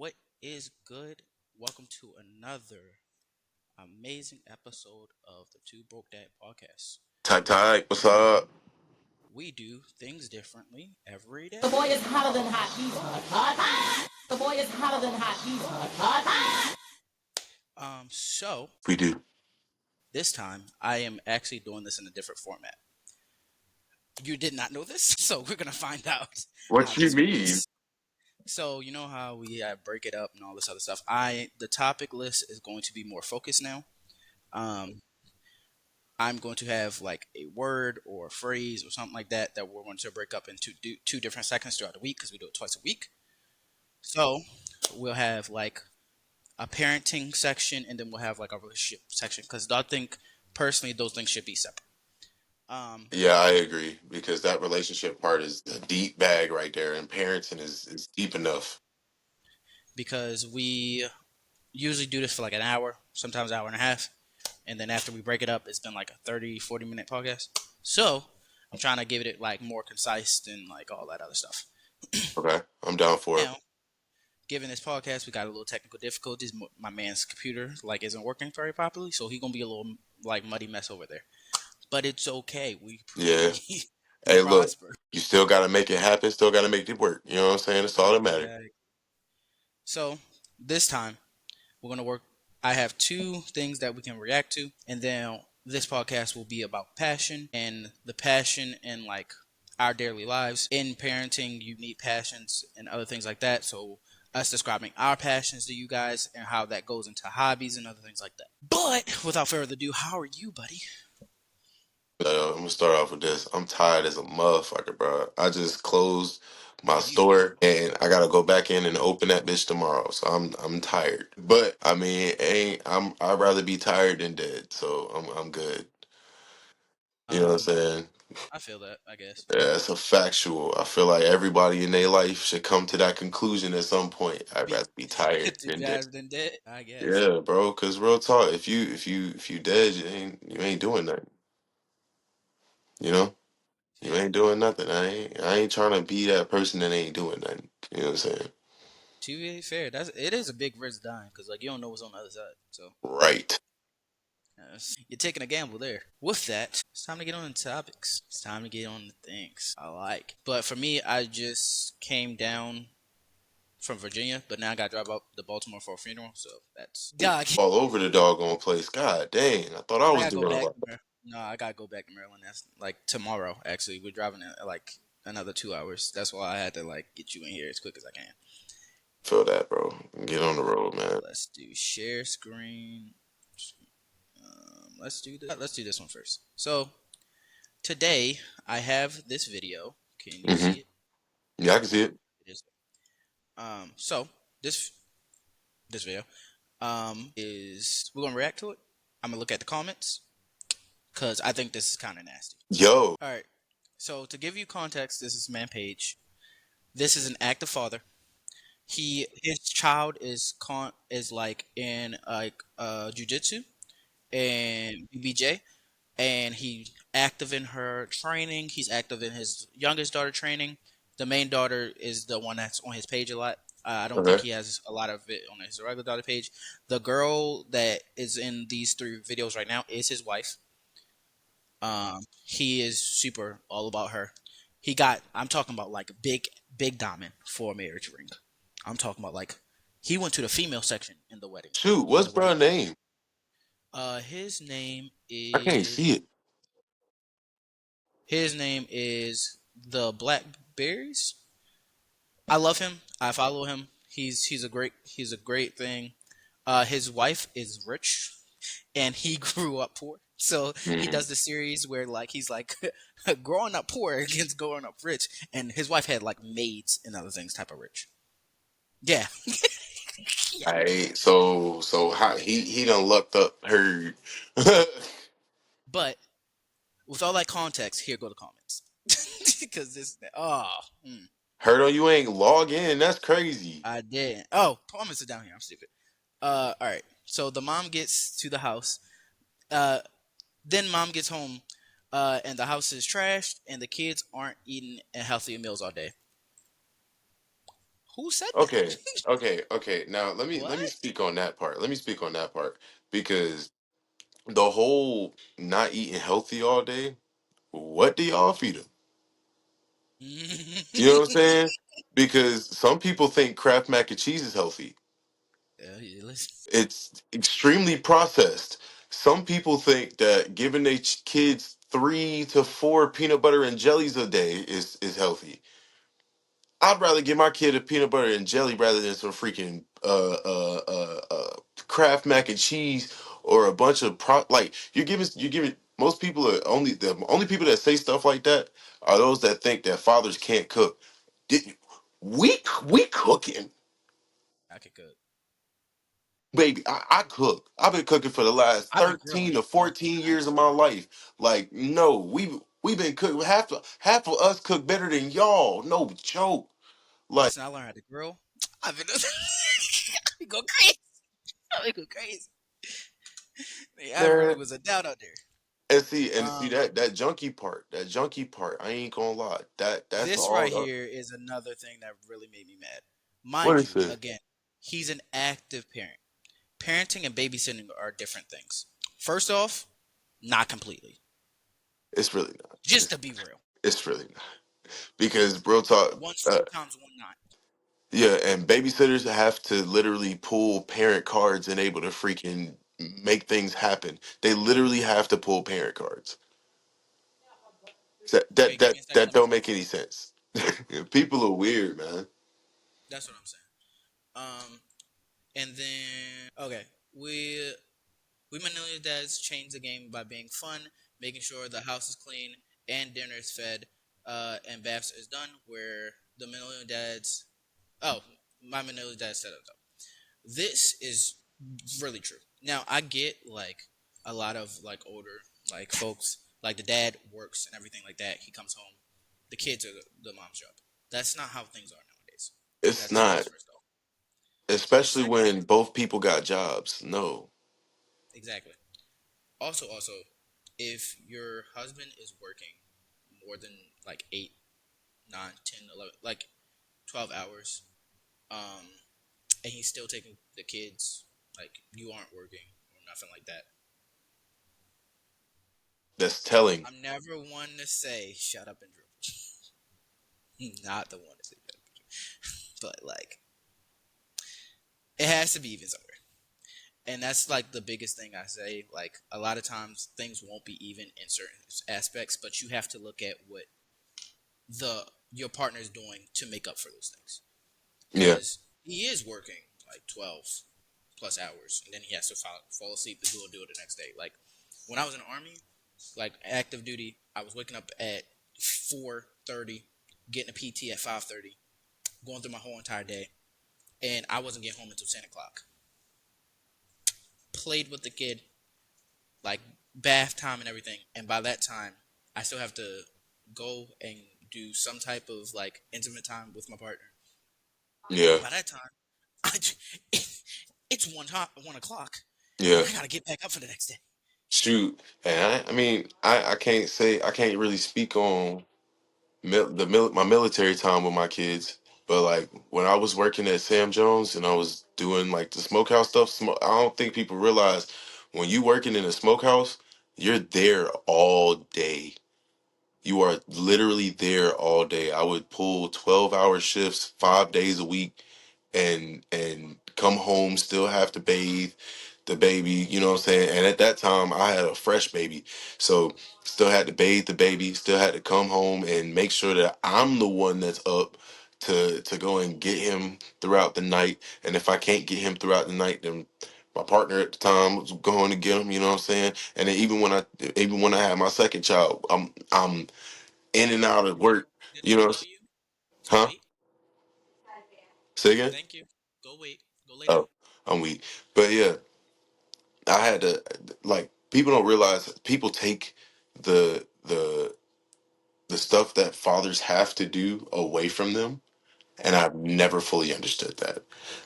What is good? Welcome to another amazing episode of the Two Broke Dad podcast, where Type, what's up? we do things differently every day. The boy is hotter than hot. He's hot. The boy is hotter than hot. He's hot. So We do. this time I am actually doing this in a different format. You did not know this, so we're gonna find out how What you this mean? works. So you know how we break it up and all this other stuff. The topic list is going to be more focused now. Um, I'm going to have like a word or a phrase or something like that we're going to break up into two different sections throughout the week because we do it twice a week. So we'll have like a parenting section and then we'll have like a relationship section because I think personally those things should be separate. Yeah, I agree because that relationship part is a deep bag right there, and parenting is deep enough. Because we usually do this for like an hour, sometimes an hour and a half. And then after we break it up, it's been like a 30, 40-minute podcast. So I'm trying to give it like more concise than like all that other stuff. Okay, I'm down for it. Now, given this podcast, we got a little technical difficulties. My man's computer like isn't working very properly, so he's gonna be a little like muddy mess over there. But it's okay. Yeah. We Hey, look, prosper. you still got to make it happen. Still got to make it work. You know what I'm saying? It's all that matters. Exactly. So this time we're gonna work. I have two things that we can react to, and then this podcast will be about passion and the passion in like our daily lives. In parenting, you need passions and other things like that. So us describing our passions to you guys and how that goes into hobbies and other things like that. But without further ado, how are you, buddy? I'm gonna start off with this. I'm tired as a motherfucker, bro. I just closed my Oh, you store and I gotta go back in and open that bitch tomorrow. So I'm tired. But I mean, I'd rather be tired than dead. So I'm good. You know what I'm saying? I feel that, I guess. Yeah, it's a factual. I feel like everybody in their life should come to that conclusion at some point. I'd Be rather be tired to than dead. better than dead, I guess. Yeah, bro. Cause real talk, if you dead, you ain't doing nothing. You know, you Fair. ain't doing nothing. I ain't trying to be that person that ain't doing nothing. You know what I'm saying? To be fair, it is a big risk dying because like you don't know what's on the other side. So Right. you're taking a gamble there. With that, it's time to get on the topics. It's time to get on the things I like. But for me, I just came down from Virginia, but now I got to drive up to Baltimore for a funeral. So that's All over the doggone place. God dang. I thought I I was gotta go doing a back lot. to Maryland. No, I gotta go back to Maryland. That's like tomorrow. Actually, we're driving like another 2 hours. That's why I had to like get you in here as quick as I can. Feel that, bro. Get on the road, man. Let's do share screen. Let's do this. Let's do this one first. So today I have this video. Can you Hmm. see it? Yeah, I can see it. It is. So this video is we're gonna react to it. I'm gonna look at the comments because I think this is kind of nasty. Yo. All right. So to give you context, this is man Page. This is an active father. His child is like in like jujitsu and BBJ, and he's active in her training. He's active in his youngest daughter training. The main daughter is the one that's on his page a lot. I don't think Okay. he has a lot of it on his regular daughter page. The girl that is in these three videos right now is his wife. He is super all about her. I'm talking about like big diamond for a marriage ring. I'm talking about like he went to the female section in the wedding. Shoot, In what's the wedding bro name? His name I can't is see it. his name is the Blackberries. I love him. I follow him. He's a great thing. His wife is rich, and he grew up poor. So he Hmm. does the series where like he's like growing up poor against growing up rich, and his wife had like maids and other things type of rich. Yeah, yeah. So how he done lucked up her. But with all that context, here go the comments because this. Oh, Heard on you ain't log in. That's crazy. I did. Oh, comments are down here. I'm stupid. All right. So the mom gets to the house. Uh, then mom gets home, and the house is trashed, and the kids aren't eating healthy meals all day. Who said that? Okay, okay. Now let me What? speak on that part. Let me speak on that part because the whole not eating healthy all day. What do y'all feed them? You know what I'm saying? Because some people think Kraft mac and cheese is healthy. Yeah, listen. It's extremely processed. Some people think that giving their kids 3 to 4 peanut butter and jellies a day is healthy. I'd rather give my kid a peanut butter and jelly rather than some freaking Kraft mac and cheese or a bunch of like you're giving most people are only the only people that say stuff like that are those that think that fathers can't cook. Did we cooking? I could cook. Baby, I cook. I've been cooking for the last I've been 13 grilling. to One thing 14 I ain't years of gonna my lie. life. Like, no, we've been cooking. Half of us cook better than y'all. No joke. Like, Listen, I learned how to grill. I've been. I go crazy. I go crazy. I really man. was a doubt out there. And see Um, that junkie part, I ain't gonna lie. That's this right all here is another thing that really made me mad. what Mind is you, it? again, he's an active parent. Parenting and babysitting are different things. First off, not completely. It's really not. Just to be real, It's really not. Because real talk, one sometimes, one not. yeah, and babysitters have to literally pull parent cards and able to freaking make things happen. They literally have to pull parent cards. That Okay, that give me that a second. that Let me don't finish. make any sense. People are weird, man. That's what I'm saying. And then okay, we millennial dads change the game by being fun, making sure the house is clean and dinner is fed, and baths is done. Where the millennial dads, oh, my millennial dad said it though. This is really true. Now I get like a lot of like older like folks, like the dad works and everything like that. He comes home, the kids are the mom's job. That's not how things are nowadays. It's That's not, first off. especially Second, when both people got jobs. No. exactly. Also, if your husband is working more than like 8, 9, 10, 11, like 12 hours, um, and he's still taking the kids, like you aren't working or nothing like that. That's telling. I'm never one to say shut up and dribble. Not the one to say that. But like, it has to be even somewhere. And that's like the biggest thing I say. Like a lot of times things won't be even in certain aspects, but you have to look at what the your partner is doing to make up for those things. Yeah. Because he is working like 12 plus hours, and then he has to fall asleep to go do it the next day. Like when I was in the army, like active duty, I was waking up at 4:30, getting a PT at 5:30, going through my whole entire day, and I wasn't getting home until 10 o'clock. Played with the kid, like bath time and everything, and by that time, I still have to go and do some type of like intimate time with my partner. Yeah. By that time, I, it's 1 o'clock, Yeah. and I gotta get back up for the next day. Shoot. And I mean, I can't say I can't really speak on my military time with my kids, but like when I was working at Sam Jones and I was doing like the smokehouse stuff, I don't think people realize when you working in a smokehouse, you're there all day. You are literally there all day. I would pull 12-hour shifts 5 days a week and come home, still have to bathe the baby, you know what I'm saying? And at that time I had a fresh baby. So still had to bathe the baby, still had to come home and make sure that I'm the one that's up to go and get him throughout the night. And if I can't get him throughout the night, then my partner at the time was going to get him, you know what I'm saying? And then even when I had my second child, I'm in and out of work, Did you they know. tell you to Huh? wait? Say again? Thank you. Go wait. Go lay down. Oh, I'm weak. But yeah, I had to, like, people don't realize people take the stuff that fathers have to do away from them, and I've never fully understood that.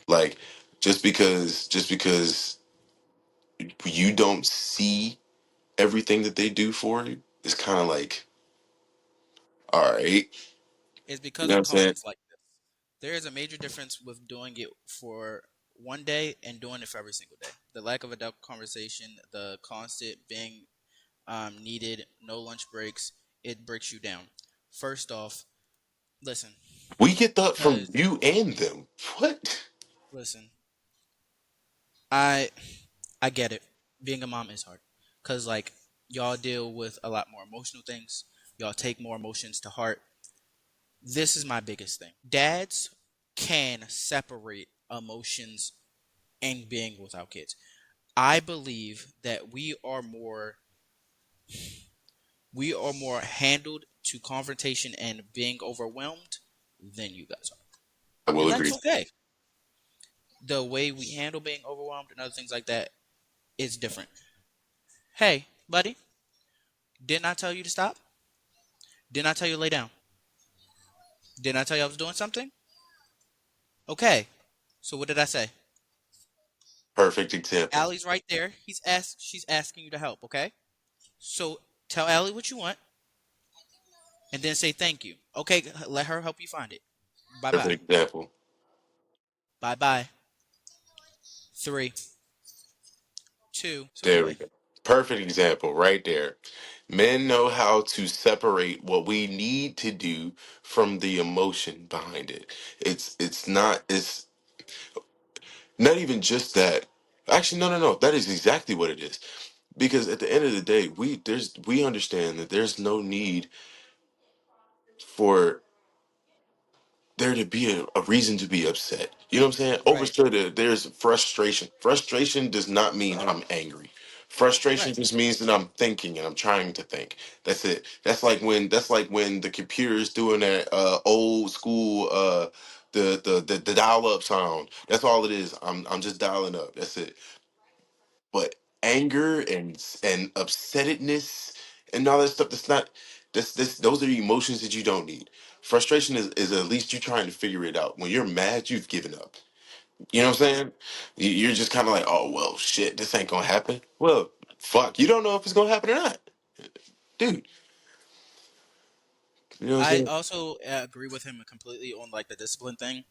Like, just because you don't see everything that they do for you, it's kind of like, all right, It's you because know what of I'm saying? causes like this. There is a major difference with doing it for one day and doing it for every single day. The lack of adult conversation, the constant being needed, no lunch breaks, it breaks you down. First off, listen, We get that from because you and them. What? listen, I I get it. Being a mom is hard because like y'all deal with a lot more emotional things. Y'all take more emotions to heart. This is my biggest thing. Dads can separate emotions and being with our kids. I believe that we are more handled to confrontation and being overwhelmed than you guys are. I will And that's agree. okay. The way we handle being overwhelmed and other things like that is different. Hey, buddy, didn't I tell you to stop? Didn't I tell you to lay down? Didn't I tell you I was doing something? Okay. So what did I say? Perfect example. Allie's right there. She's asking you to help, okay? So tell Allie what you want and then say thank you. Okay, let her help you find it. Bye bye. Perfect example. Bye bye. Three, two. So There we anyway, go. Perfect example right there. Men know how to separate what we need to do from the emotion behind it. It's not even just that. Actually, no. That is exactly what it is. Because at the end of the day, we understand that there's no need for there to be a reason to be upset. You know what I'm saying? right, Overstood that there's frustration. Frustration does not mean I'm angry. Frustration right. just means that I'm thinking and I'm trying to think. That's it. That's like when the computer is doing that old school the dial up sound. That's all it is. I'm just dialing up. That's it. But anger and upsetness and all that stuff, that's not this those are emotions that you don't need. Frustration is at least you trying to figure it out. When you're mad, you've given up. You know what I'm saying? You're just kind of like, oh well, shit, this ain't gonna happen. Well, fuck, you don't know if it's gonna happen or not, dude. You know what I'm I saying? also agree with him completely on like the discipline thing,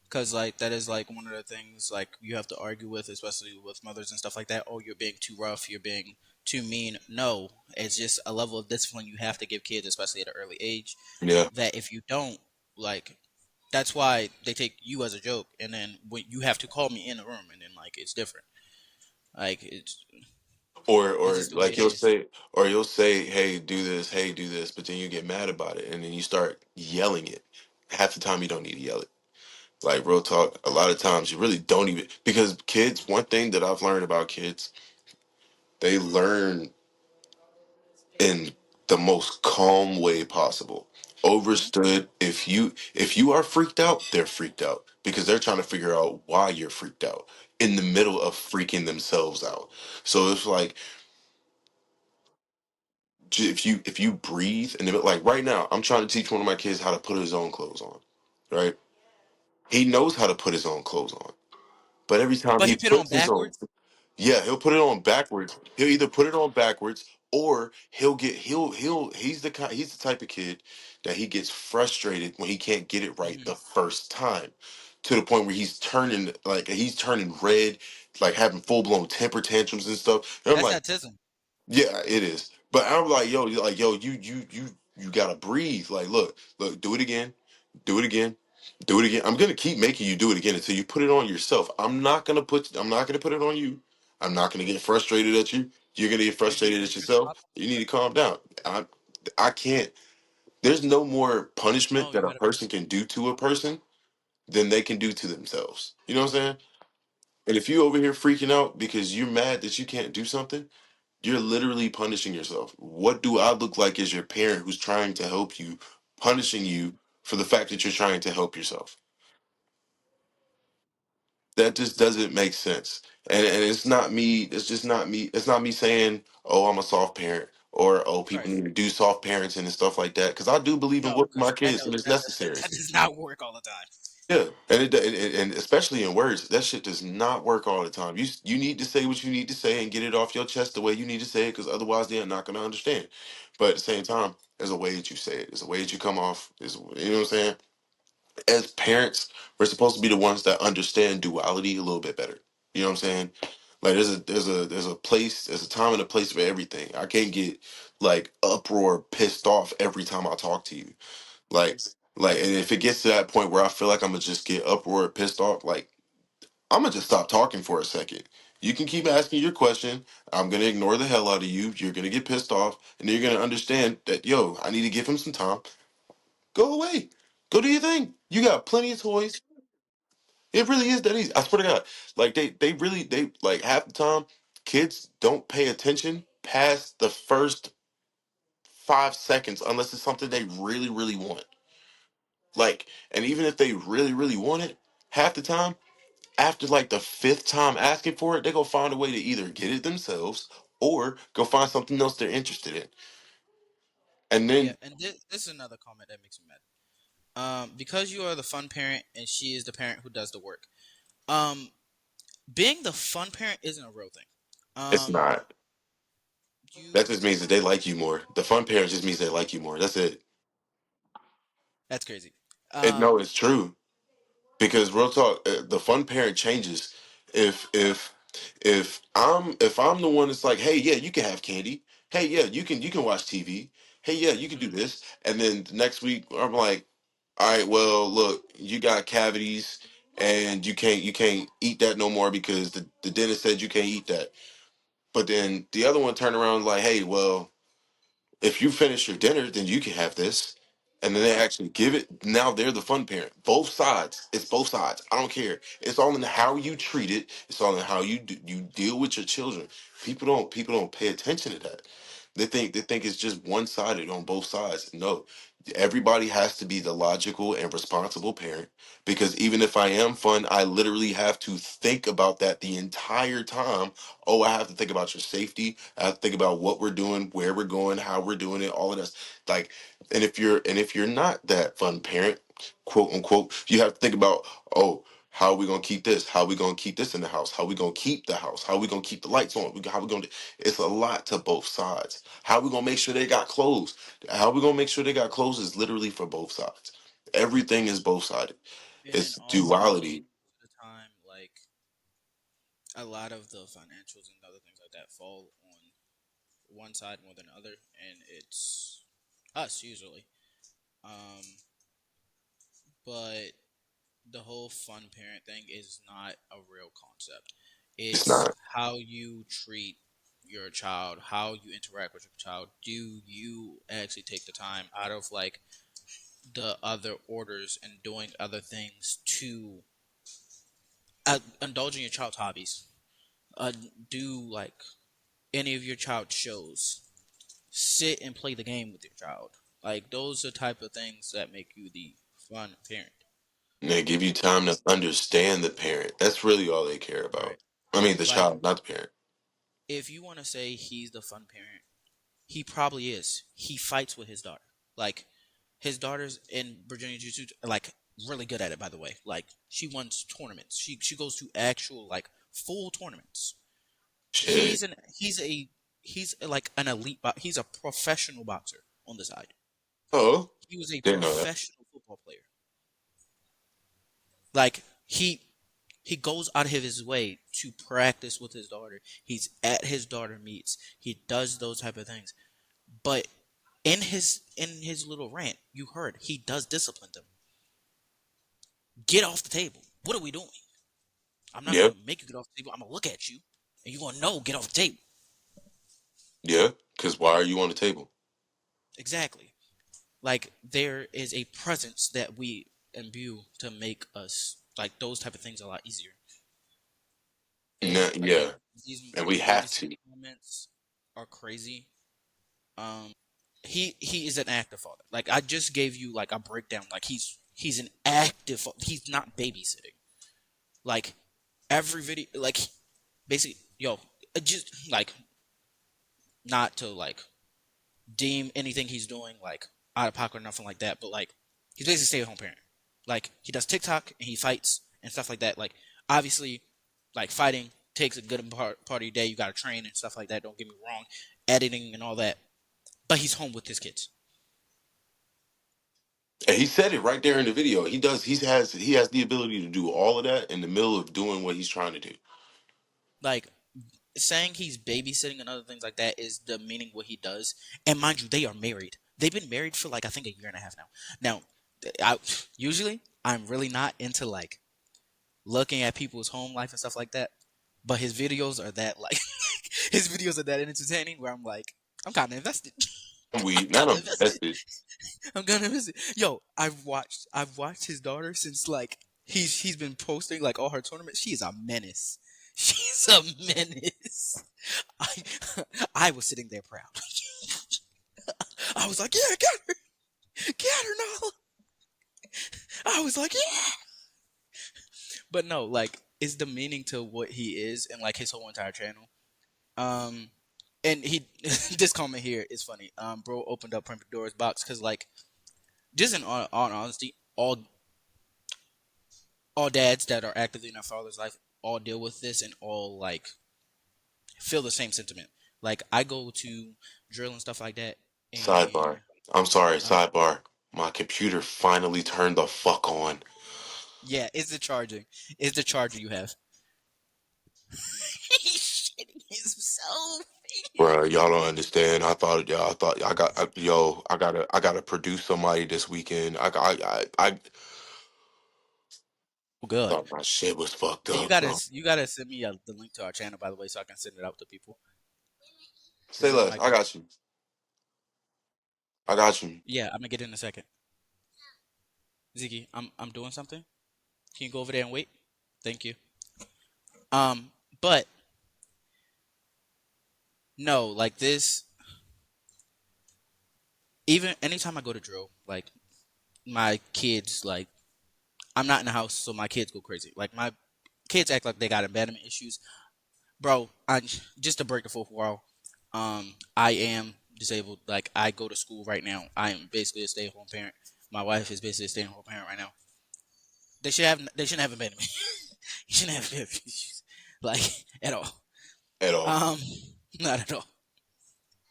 because like that is like one of the things like you have to argue with, especially with mothers and stuff like that. Oh, you're being too rough. You're being too mean. No, it's just a level of discipline you have to give kids, especially at an early age. Yeah. That if you don't, like, that's why they take you as a joke, and then when you have to call me in the room, and then like it's different. Like it's Or just the way like it is. you'll say, hey, do this, but then you get mad about it, and then you start yelling it. Half the time, you don't need to yell it. Like real talk, a lot of times you really don't even because kids. One thing that I've learned about kids, they learn in the most calm way possible. Hmm. Overstood. If you are freaked out, they're freaked out because they're trying to figure out why you're freaked out in the middle of freaking themselves out. So it's like if you breathe and like right now, I'm trying to teach one of my kids how to put his own clothes on. Right? He knows how to put his own clothes on, but every time But he he put it on puts his own. backwards. Yeah, he'll put it on backwards. He'll either put it on backwards or he's the type of kid that he gets frustrated when he can't get it right Hmm. the first time. To the point where he's turning red, like having full blown temper tantrums and stuff. And I'm That's like, autism. yeah, it is. But I'm like, yo, you gotta breathe. Like, look, do it again, do it again, do it again. I'm gonna keep making you do it again until you put it on yourself. I'm not gonna put it on you. I'm not gonna get frustrated at you. You're gonna get You're frustrated at just gonna yourself. pop. You need to calm down. I can't. There's no more punishment No, you that a gotta. person can do to a person than they can do to themselves. You know what I'm saying? And if you over here freaking out because you're mad that you can't do something, you're literally punishing yourself. What do I look like as your parent who's trying to help you, punishing you for the fact that you're trying to help yourself? That just doesn't make sense. And it's not me, it's just not me. It's not me saying, oh, I'm a soft parent or oh, people Right. need to do soft parenting and stuff like that. Because I do believe in No, whooping my because that kids when don't it's that, necessary. that does not work all the time. Yeah, and especially in words, that shit does not work all the time. You need to say what you need to say and get it off your chest the way you need to say it, because otherwise they're not going to understand. But at the same time, there's a way that you say it. There's a way that you come off. You know what I'm saying? as parents, we're supposed to be the ones that understand duality a little bit better. You know what I'm saying? Like there's a time and a place for everything. I can't get like uproar, pissed off every time I talk to you. Like and if it gets to that point where I feel like I'm gonna just get uproar, pissed off, like I'm gonna just stop talking for a second. You can keep asking your question. I'm gonna ignore the hell out of you. You're gonna get pissed off, and then you're gonna understand that yo, I need to give him some time. Go away. Go do your thing. You got plenty of toys. It really is that easy. I swear to God. Like they really they like half the time kids don't pay attention past the first 5 seconds unless it's something they really, really want. Like, and even if they really, really want it, half the time, after like the fifth time asking for it, they go find a way to either get it themselves or go find something else they're interested in. And Yeah, then and this is another comment that makes me mad. Because you are the fun parent and she is the parent who does the work. Um, being the fun parent isn't a real thing. it's Um, not. That you just means that they like you more. The fun parent just means they like you more. That's it. That's crazy. And no, Um, it's true. Because real talk, the fun parent changes if if I'm the one that's like, hey, yeah, you can have candy. Hey, yeah, you can watch TV. Hey, yeah, you can mhm. do this. And then the next week I'm like, all right, well, look, you got cavities and you can't eat that no more because the dentist said you can't eat that. But then the other one turned around like, hey, well, if you finish your dinner, then you can have this. And then they actually give it. Now they're the fun parent. Both sides. It's both sides. I don't care. It's all in how you treat it. It's all in how you deal with your children. People don't pay attention to that. They think it's just one sided on both sides. No, everybody has to be the logical and responsible parent. Because even if I am fun, I literally have to think about that the entire time. Oh, I have to think about your safety. I have to think about what we're doing, where we're going, how we're doing it, all of that. Like, and if you're not that fun parent, quote unquote, you have to think about, oh, how are we gonna keep this? How are we gonna keep this in the house? How are we gonna keep the house? How are we gonna keep the lights on? How are we gonna? It's a lot to both sides. How are we gonna make sure they got clothes? How are we gonna make sure they got clothes is literally for both sides. Everything is both sided. and It's also duality. the time, like a lot of the financials and other things like that fall on one side more than the other, and it's us usually. Um, but the whole fun parent thing is not a real concept. It's It's not. how you treat your child, how you interact with your child. Do you actually take the time out of like the other orders and doing other things to indulge in your child's hobbies? Uh, do like any of your child shows. Sit and play the game with your child. Like those are type of things that make you the fun parent, And they give you time to understand the parent. That's really all they care right? about. I mean, the Like child, not the parent. if you want to say he's the fun parent, he probably is. He fights with his daughter. Like his daughter's in Virginia Jiu-Jitsu, like really good at it. By the way, like she wins tournaments. She goes to actual like full tournaments. Shit. He's like an elite. He's a professional boxer on the side. Oh, He was a didn't know that. professional football player. Like he goes out of his way to practice with his daughter. He's at his daughter meets. He does those type of things. But in his little rant, you heard he does discipline them. Get off the table. What are we doing? I'm not Yeah, gonna make you get off the table. I'm gonna look at you, and you're gonna know get off the table. yeah. Because why are you on the table? Exactly. Like there is a presence that we imbue to make us like those type of things a lot easier. No, And again, yeah, these and we these have babysitting to. comments are crazy. He is an active father. Like I just gave you like a breakdown. Like he's an active. He's not babysitting. Like every video, like basically, yo, just like not to like deem anything he's doing like out of pocket or nothing like that, but like he's basically a stay-at-home parent. Like he does TikTok and he fights and stuff like that. Like obviously, like fighting takes a good part of your day. You got to train and stuff like that. Don't get me wrong, editing and all that. But he's home with his kids. And he said it right there in the video. He has the ability to do all of that in the middle of doing what he's trying to do. Like saying he's babysitting and other things like that is demeaning what he does. And mind you, they are married. They've been married for like I think a year and a half now. Now, I usually I'm really not into like looking at people's home life and stuff like that. But his videos are that like his videos are that entertaining where I'm like I'm kind of invested. I'm I'm weak. Not kind of invested. invested. I'm kind of invested. Yo, I've watched his daughter since like he's been posting like all her tournaments. She is a menace. She's a menace. I I was sitting there proud. I was like, yeah, get her now. I was like, yeah. But no, like it's demeaning to what he is and like his whole entire channel. Um, and he this comment here is funny. Bro opened up Dora's box because like just in on honesty, all dads that are actively in their father's life all deal with this and all like feel the same sentiment. Like I go to drill and stuff like that, Sidebar. and I'm sorry, uh, sidebar. My computer finally turned the fuck on. yeah, it's the charging. It's the charger you have. He's shitting himself. Bro, y'all don't understand. I thought I gotta produce somebody this weekend. I Oh, good. thought my shit was fucked And you up, gotta bro. you gotta send me the link to our channel by the way, so I can send it out to people. Say Cause I'm less. like, I got you. I got you. yeah, I'm gonna get in a second. Ziggy, I'm doing something. Can you go over there and wait? Thank you. Um, but no, like this. Even anytime I go to drill, like my kids, like I'm not in the house, so my kids go crazy. Like my kids act like they got abandonment issues, bro. I just to break the fourth wall. I am disabled. Like I go to school right now. I am basically a stay-at-home parent. My wife is basically a stay-at-home parent right now. They shouldn't have abandonment. You shouldn't have abandonment issues, like at all. At all. Um, not at all.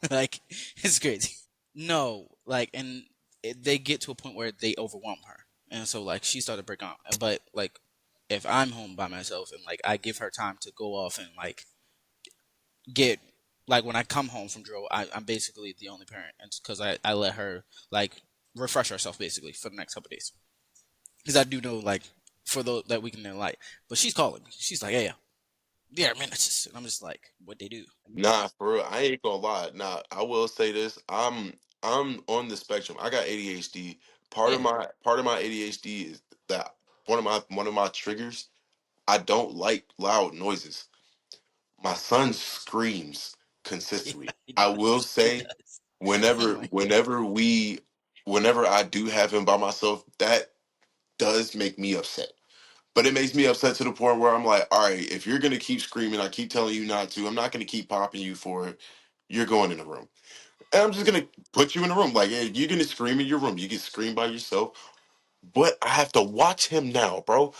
Like it's crazy. No, like, and they get to a point where they overwhelm her, and so like she started breaking up. But like, if I'm home by myself and like I give her time to go off and like get like when I come home from drill, I'm basically the only parent, and because I let her like refresh herself basically for the next couple of days, because I do know like for that weekend in light. But she's calling me. She's like, "Hey, yeah, man," and I'm just like, "What they do?" Nah, for real. I ain't gonna lie. Nah, I will say this. I'm on the spectrum. I got ADHD. Yeah, Part of my ADHD is that one of my triggers. I don't like loud noises. My son screams yeah, consistently. he I will does. He say, does. Oh whenever my god. whenever we whenever I do have him by myself, that does make me upset. But it makes me upset to the point where I'm like, all right, if you're gonna keep screaming, I keep telling you not to. I'm not gonna keep popping you for it. You're going in the room. And I'm just gonna put you in the room. Like, hey, you're gonna scream in your room. You can scream by yourself. But I have to watch him now, bro.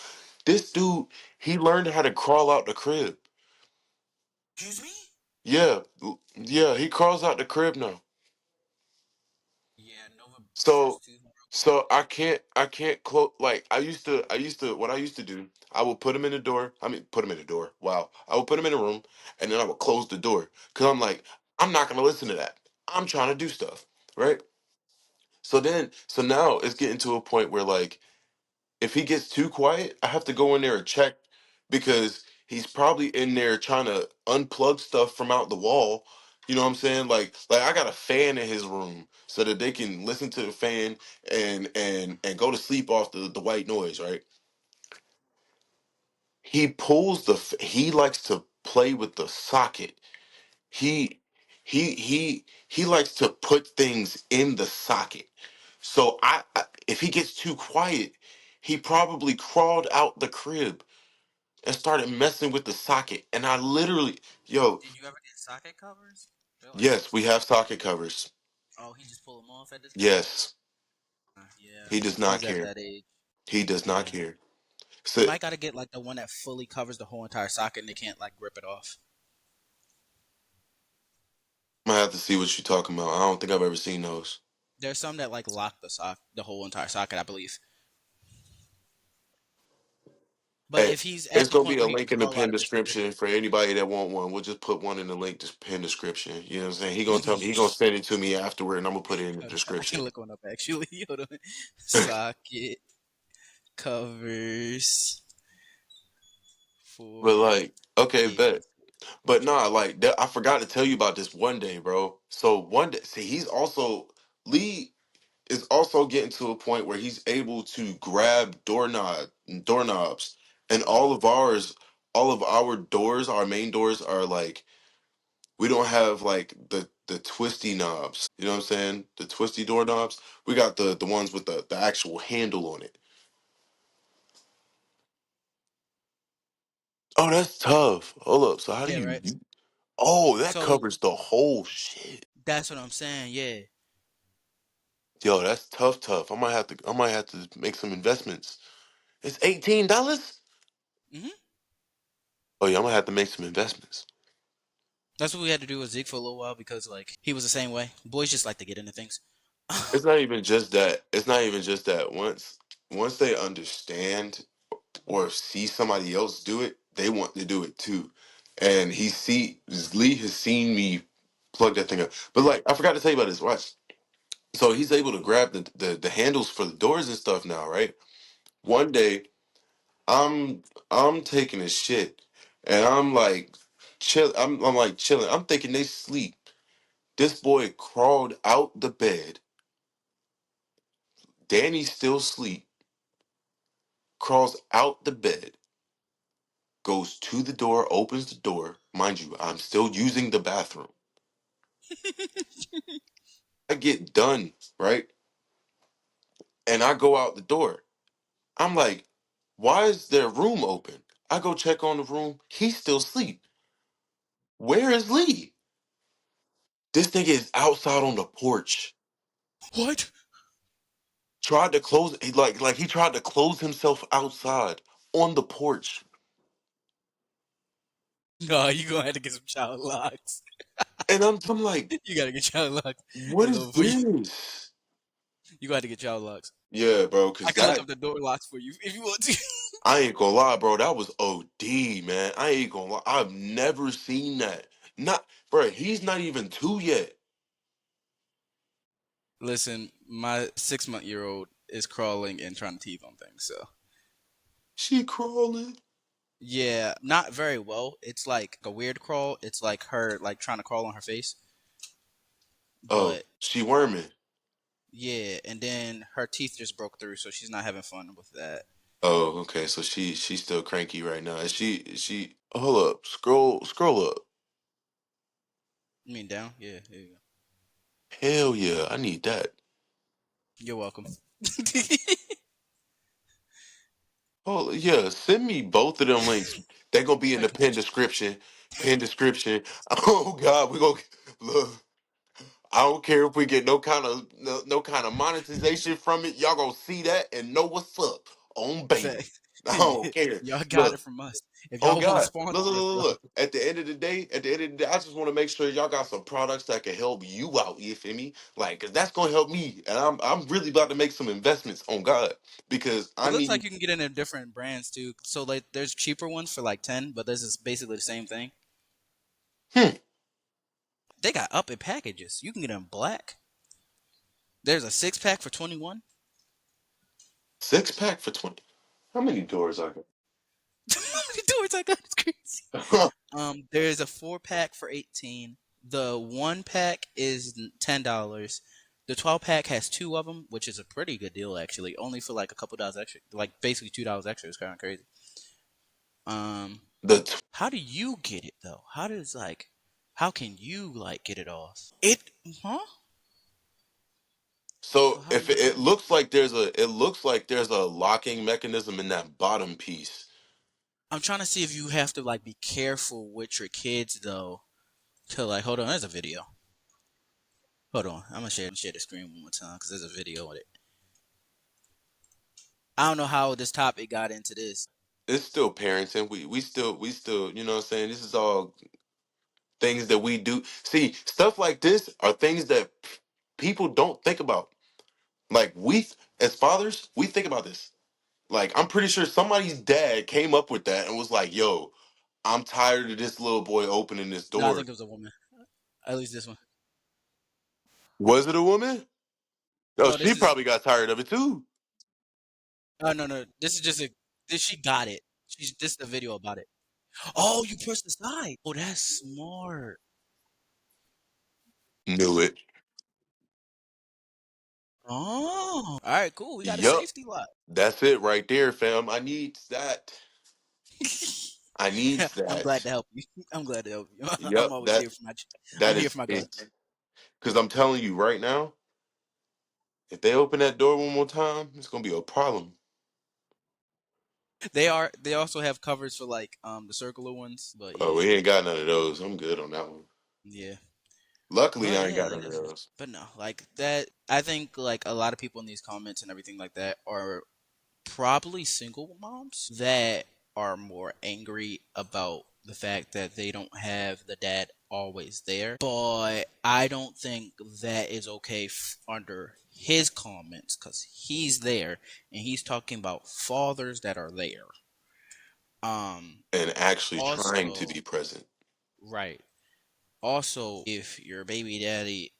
This dude, he learned how to crawl out the crib. Excuse me? Yeah, yeah, he crawls out the crib now. Yeah, Nova So first tooth broke. I can't close like I used to what I used to do, I would put him in the door. I mean put him in the door. Wow. I would put him in a room and then I would close the door. Cause I'm like, I'm not gonna listen to that. I'm trying to do stuff. Right? So now it's getting to a point where like if he gets too quiet, I have to go in there and check because he's probably in there trying to unplug stuff from out the wall. You know what I'm saying? Like I got a fan in his room so that they can listen to the fan and go to sleep off the white noise, right? He likes to play with the socket. He he likes to put things in the socket. So if he gets too quiet, he probably crawled out the crib and started messing with the socket. And I literally, yo, Did you ever get socket covers? They're like yes, we $60. have socket covers. Oh, he just pull them off at this point? Yes, Yeah. he does not He's at care. that age. He does not Yeah. care. You So might gotta get like the one that fully covers the whole entire socket and they can't like rip it off. I'm gonna have to see what you're talking about. I don't think I've ever seen those. There's some that like lock the whole entire socket, I believe. But Hey, if he's at it's the gonna point be a where he can link in the crawl out pin of his crib, description for anybody that want one. We'll just put one in the link to pin description. You know what I'm saying? He gonna tell me he gonna send it to me afterward, and I'm gonna put it in the hold on, I can description. look one up actually. Hold on. Socket covers But for like, okay, bet. kids. But nah, like that, I forgot to tell you about this one day, bro. So one day, see, he's also Lee is also getting to a point where he's able to grab doorknobs, and all of our doors, our main doors are like we don't have like the twisty knobs. You know what I'm saying? The twisty doorknobs. We got the ones with the actual handle on it. Oh, that's tough. Hold up. So how do Yeah, you? right. Oh, that So covers the whole shit. that's what I'm saying. Yeah. Yo, that's tough, tough. I might have to make some investments. It's $18. Hmm. Oh yeah, I'm gonna have to make some investments. That's what we had to do with Zeke for a little while because like he was the same way. Boys just like to get into things. It's not even just that. It's not even just that. Once they understand or see somebody else do it, they want to do it too. And Lee has seen me plug that thing up. But like I forgot to tell you about this. Watch. So he's able to grab the handles for the doors and stuff now, right? One day I'm taking a shit and I'm like I'm like chilling. I'm thinking they sleep. This boy crawled out the bed. Danny's still asleep. Crawls out the bed, goes to the door, opens the door. Mind you, I'm still using the bathroom. I get done, right? And I go out the door. I'm like, why is their room open? I go check on the room. He's still asleep. Where is Lee? This nigga is outside on the porch. What? Tried to close like he tried to close himself outside on the porch. No, you gonna have to get some child locks. And I'm like, You gotta get child locks. what It's is over for you. this? You gotta get child locks. Yeah, bro, I cause can look that up the door locks for you if you want to. I ain't gonna lie, bro. That was OD, man. I ain't gonna lie. I've never seen that. Not, bro. He's not even two yet. Listen, my 6 month year old is crawling and trying to teeth on things. So She crawling. yeah, not very well. It's like a weird crawl. It's like her like trying to crawl on her face. Oh, But she worming. yeah, and then her teeth just broke through, so she's not having fun with that. Oh, okay. So she's still cranky right now. Is she? Hold up. Scroll up. You mean down? Yeah, there you go. Hell yeah, I need that. You're welcome. Oh yeah, send me both of them links. They're gonna be in I the got pin you. description. Pin description. Oh God, we gonna look. I don't care if we get no kind of monetization from it. Y'all gonna see that and know what's up on bam. Fact. I don't care. Y'all got Look, it from us. If oh y'all want to God, look, sponsor look, us look, though, look. At the end of the day, I just want to make sure y'all got some products that can help you out. You feel me? Like, cause that's gonna help me, and I'm really about to make some investments on God because I it looks need. like you can get into different brands too. So like, there's cheaper ones for like 10, but this is basically the same thing. Hmm, They got up in packages. You can get them black. There's a 6 pack for 21. 6 pack for 20. How many doors I How many doors I got? It's crazy. got? There's a 4 pack for 18. The 1 pack is $10. The 12 pack has two of them, which is a pretty good deal actually. Only for like a couple dollars extra, like basically $2 extra. It's kind of crazy. Um, the how do you get it though? How can you like get it off? Huh? So So how do if you? it looks like there's a locking mechanism in that bottom piece. I'm trying to see if you have to like be careful with your kids though. To like, hold on, there's a video. Hold on, I'm gonna share the screen one more time because there's a video with it. I don't know how this topic got into this. It's still parenting. We still, you know what I'm saying? This is all things that we do. See, stuff like this are things that people don't think about. Like as fathers, we think about this. Like I'm pretty sure somebody's dad came up with that and was like, "Yo, I'm tired of this little boy opening this No, I door." think it was a woman. At least this one. Was it a woman? Oh, No, she this is. probably got tired of it too. Oh no, no. This is just a. This she got it. She's this is the video about it. Oh, you pressed the side. Oh, that's smart. Knew it. Oh, all right, cool. We got a Yup. safety lock. That's it right there, fam. I needs that. I needs I'm glad that. to help you. I'm glad to help you. I'm Yep, always here for my. I'm that here is for my girl. it. Cause I'm telling you right now, if they open that door one more time, it's gonna be a problem. They are. They also have covers for like the circular ones, but Oh, yeah, we ain't got none of those. I'm good on that one. yeah. Luckily, But I ain't yeah, got like none of those. but no, like that. I think like a lot of people in these comments and everything like that are probably single moms that are more angry about the fact that they don't have the dad always there. But I don't think that is okay under his comments because he's there and he's talking about fathers that are there. And actually trying to Also, be present. right. Also, if your baby daddy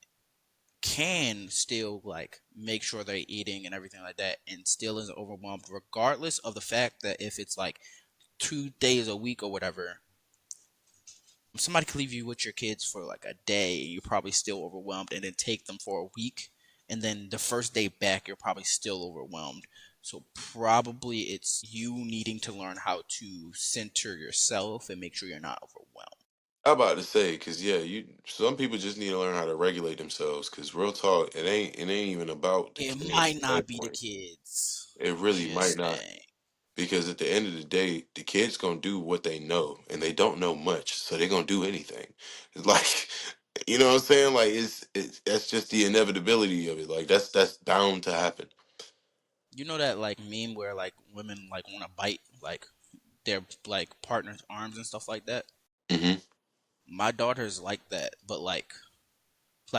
can still like make sure they're eating and everything like that and still isn't overwhelmed regardless of the fact that if it's like 2 days a week or whatever, somebody could leave you with your kids for like a day, you're probably still overwhelmed, and then take them for a week, and then the first day back, you're probably still overwhelmed. So probably it's you needing to learn how to center yourself and make sure you're not overwhelmed. I'm about to say, cause yeah, some people just need to learn how to regulate themselves. Cause real talk, it ain't even about the It kids might at not that be the point. kids. It really might Just not. saying. Because at the end of the day, the kids gonna do what they know, and they don't know much, so they're gonna do anything. It's like, you know what I'm saying? Like it's that's just the inevitability of it. Like that's bound to happen. You know that like meme where like women like want to bite like their like partner's arms and stuff like that? Hmm. My daughter's like that, but like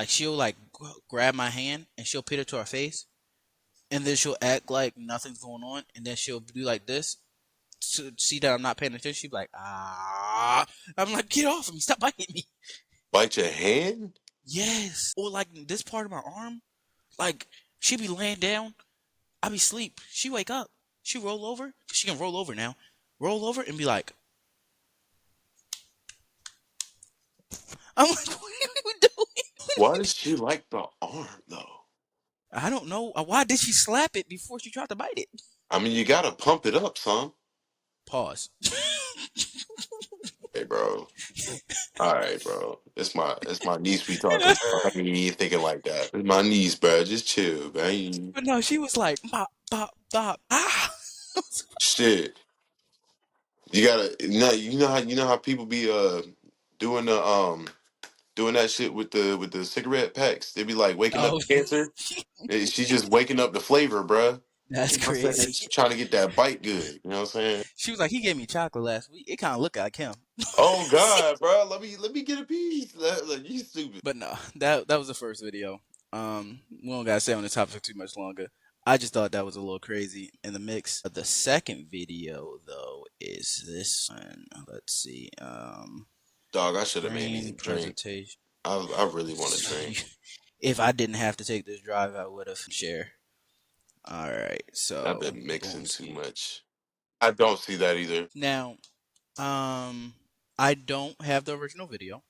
she'll like grab my hand and she'll put it to her face, and then she'll act like nothing's going on, and then she'll do like this to see that I'm not paying attention. She'll be like, ah. I'm like, get off of me, stop biting me. Bite your hand? Yes. Or like this part of my arm, like she be laying down, I be sleep. She wake up, she roll over. She can roll over now. Roll over and be like, I'm like, what are we doing? Why does she like the arm though? I don't know. Why did she slap it before she tried to bite it? I mean, you gotta pump it up, son. Pause. Hey, bro. All right, bro. It's my niece we talking. I ain't even thinking like that. It's my niece, bro. Just chill, man. But no, she was like, bop, bop, bop. Ah. Shit. You gotta you know how people be doing the doing that shit with the cigarette packs. They be like waking up Oh, cancer. She's just waking up the flavor, bruh. that's You know what I'm saying? crazy. She's trying to get that bite good. You know what I'm saying? She was like, he gave me chocolate last week. It kind of looked like him. Oh God, bro. Let me get a piece. You stupid. But no, that was the first video. We don't gotta stay on the topic too much longer. I just thought that was a little crazy in the mix. The second video though is this one. Let's see. Dog, I should have made me a Brain drink. presentation. I really want to drink. If I didn't have to take this drive, I would have share. All right, I've so been mixing boom too ski. much. I don't see that either. Now, I don't have the original video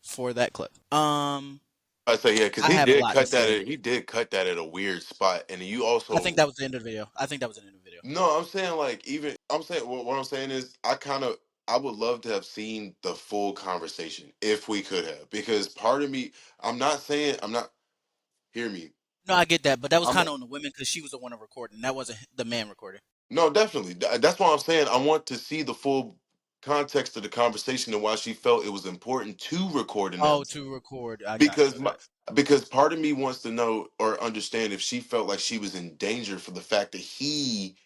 for that clip. I say yeah, because I he have a did lot to cut that. say. He did cut that at a weird spot, and you I think also. that was the end of the video. I think that was the end of the video. No, I'm saying like even I'm saying what I'm saying is I would love to have seen the full conversation if we could have, because part of me, I'm not, hear me. No, I get that, but that was I'm kind not, of on the women because she was the one recording. That wasn't the man recording. no, definitely. That's why I'm saying I want to see the full context of the conversation and why she felt it was important to record in that Oh, way. to record. I got Because you. I my got because part of me wants to know or understand if she felt like she was in danger for the fact that he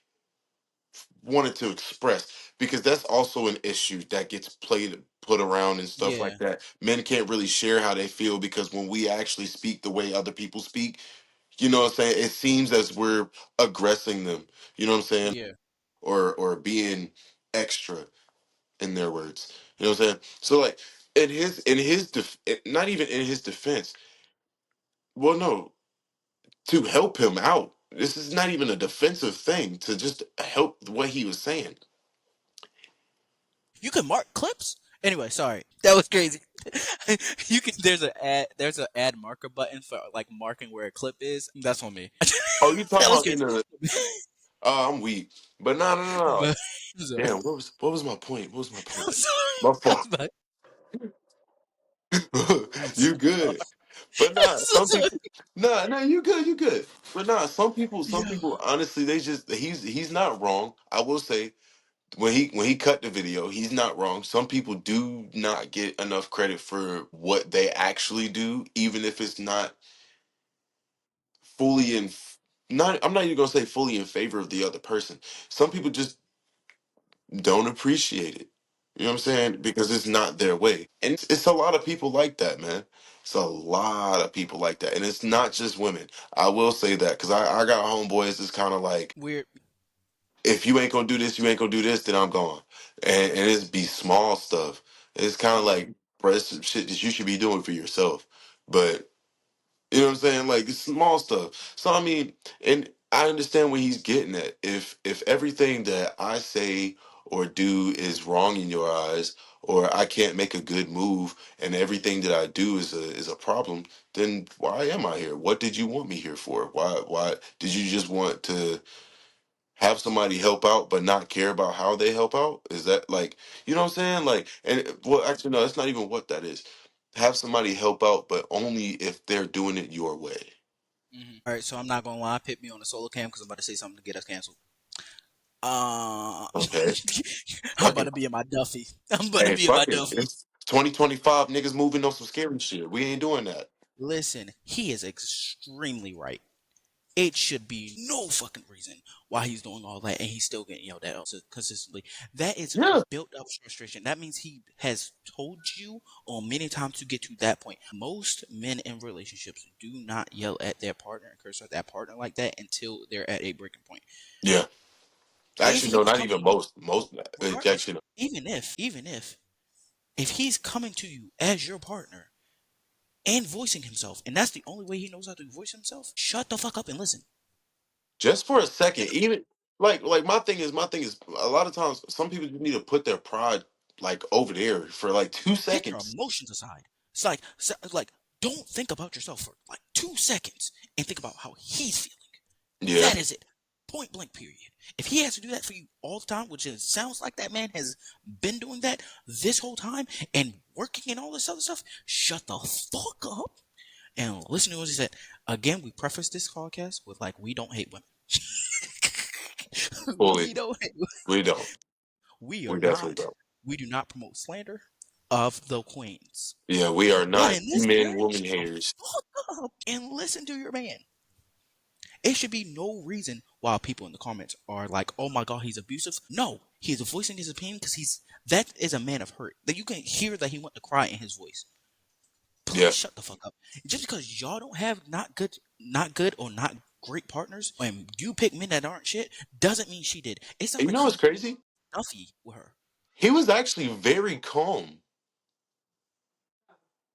wanted to express, because that's also an issue that gets put around and you. stuff Yeah. like that. Men can't really share how they feel because when we actually speak the way other people speak, You know what I'm saying? It seems as we're aggressing them. You know what I'm saying? Yeah. Or being extra in their words. You know what I'm saying? So like not even in his defense. Well, no, to help him out. This is not even a defensive thing to just help what he was saying. You can mark clips. Anyway, sorry. That was crazy. You can there's a add marker button for like marking where a clip is. That's on me. Oh, you talking That was about in crazy. the I'm weak. But no, no, no, no. But I'm sorry. Damn, what was my point? What was my I'm point? sorry. My I'm fault. sorry. I'm so You good. But I'm nah, so some sorry. people nah, you good, you good. But nah, some Yeah. people honestly they just he's not wrong. I will say when he cut the video, he's not wrong. Some people do not get enough credit for what they actually do, even if it's not fully in not I'm not even gonna say fully in favor of the other person. Some people just don't appreciate it. You know what I'm saying? Because it's not their way. And it's a lot of people like that, man. It's a lot of people like that. And it's not just women. I will say that because I got homeboys that's kind of like, Weird. if you ain't gonna do this, you ain't gonna do this, then I'm gone. And it's be small stuff. It's kind of Mm-hmm. like, bro, it's some shit that you should be doing for yourself. But you know what I'm saying? Like it's small stuff. So I mean, and I understand what he's getting at. If everything that I say or do is wrong in your eyes, or I can't make a good move, and everything that I do is a problem, then why am I here? What did you want me here for? Why did you just want to have somebody help out but not care about how they help out? Is that like, you know what I'm saying? Like, and well, actually, no, that's not even what that is. Have somebody help out, but only if they're doing it your way. All right, so I'm not gonna lie. Pit me on the solo cam because I'm about to say something to get us canceled. Uh, Okay. I'm Fuck about it. to be in my Duffy. I'm about to Hey, be in my fuck it. Duffy. It's 2025. Niggas moving on some scary shit. We ain't doing that. Listen, he is extremely right. It should be no fucking reason why he's doing all that and he's still getting yelled at consistently. That is Yeah. built up frustration. That means he has told you on many times to get to that point. Most men in relationships do not yell at their partner and curse at that partner like that until they're at a breaking point. Yeah. If Actually, he no, was not coming to even you, most. Most regardless, actually, no. even if he's coming to you as your partner and voicing himself, and that's the only way he knows how to voice himself, shut the fuck up and listen. Just for a Get second, the even like my thing is a lot of times some people just need to put their pride like over there for like two Get your seconds. emotions aside. It's like don't think about yourself for like 2 seconds and think about how he's feeling. Yeah. That is it. Point blank. Period. If he has to do that for you all the time, which sounds like that man has been doing that this whole time and working and all this other stuff, shut the fuck up and listen to what he said. Again, we preface this podcast with like we don't hate women. Fully. We don't hate. We don't. We are We definitely not. don't. We do not promote slander of the queens. Yeah, we are But not in this men, scenario, woman shut the haters. fuck up and listen to your man. It should be no reason why people in the comments are like, "Oh my god, he's abusive." No, he's voicing his opinion because that is a man of hurt. That you can hear that he wants to cry in his voice. Yeah. Please shut the fuck up. Just because y'all don't have not good or not great partners, and you pick men that aren't shit, doesn't mean she did. It sounds And you like know what's he crazy? Duffy with her. He was actually very calm.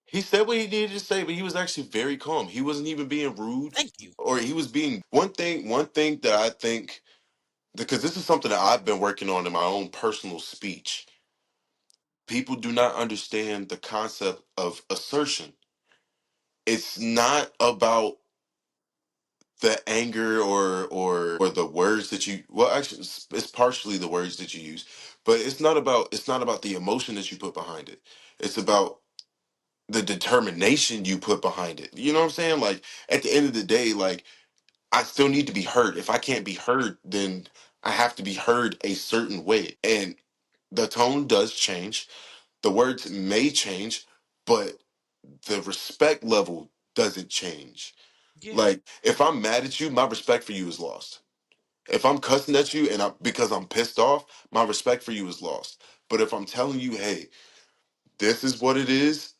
He said what he needed to say, but he was actually very calm. He wasn't even being rude, Thank you. or he was being one thing that I think, because this is something that I've been working on in my own personal speech. People do not understand the concept of assertion. It's not about the anger or the words that you, well, actually it's partially the words that you use, but it's not about the emotion that you put behind it. It's about the determination you put behind it. You know what I'm saying? Like at the end of the day, like I still need to be heard. If I can't be heard, then I have to be heard a certain way. And the tone does change. The words may change, but the respect level doesn't change. Yeah. Like if I'm mad at you, my respect for you is lost. If I'm cussing at you and because I'm pissed off, my respect for you is lost. But if I'm telling you, hey, this is what it is,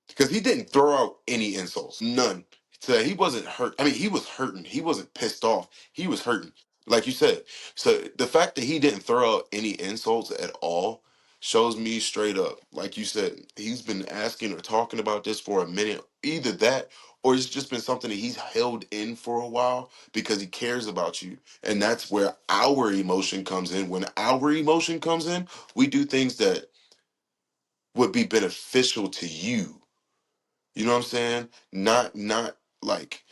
because he didn't throw out any insults, none. So he wasn't hurt. I mean, he was hurting. He wasn't pissed off. He was hurting, like you said. So the fact that he didn't throw out any insults at all shows me straight up, like you said, he's been asking or talking about this for a minute. Either that, or it's just been something that he's held in for a while because he cares about you, and that's where our emotion comes in. When our emotion comes in, we do things that would be beneficial to you. You know what I'm saying? Not like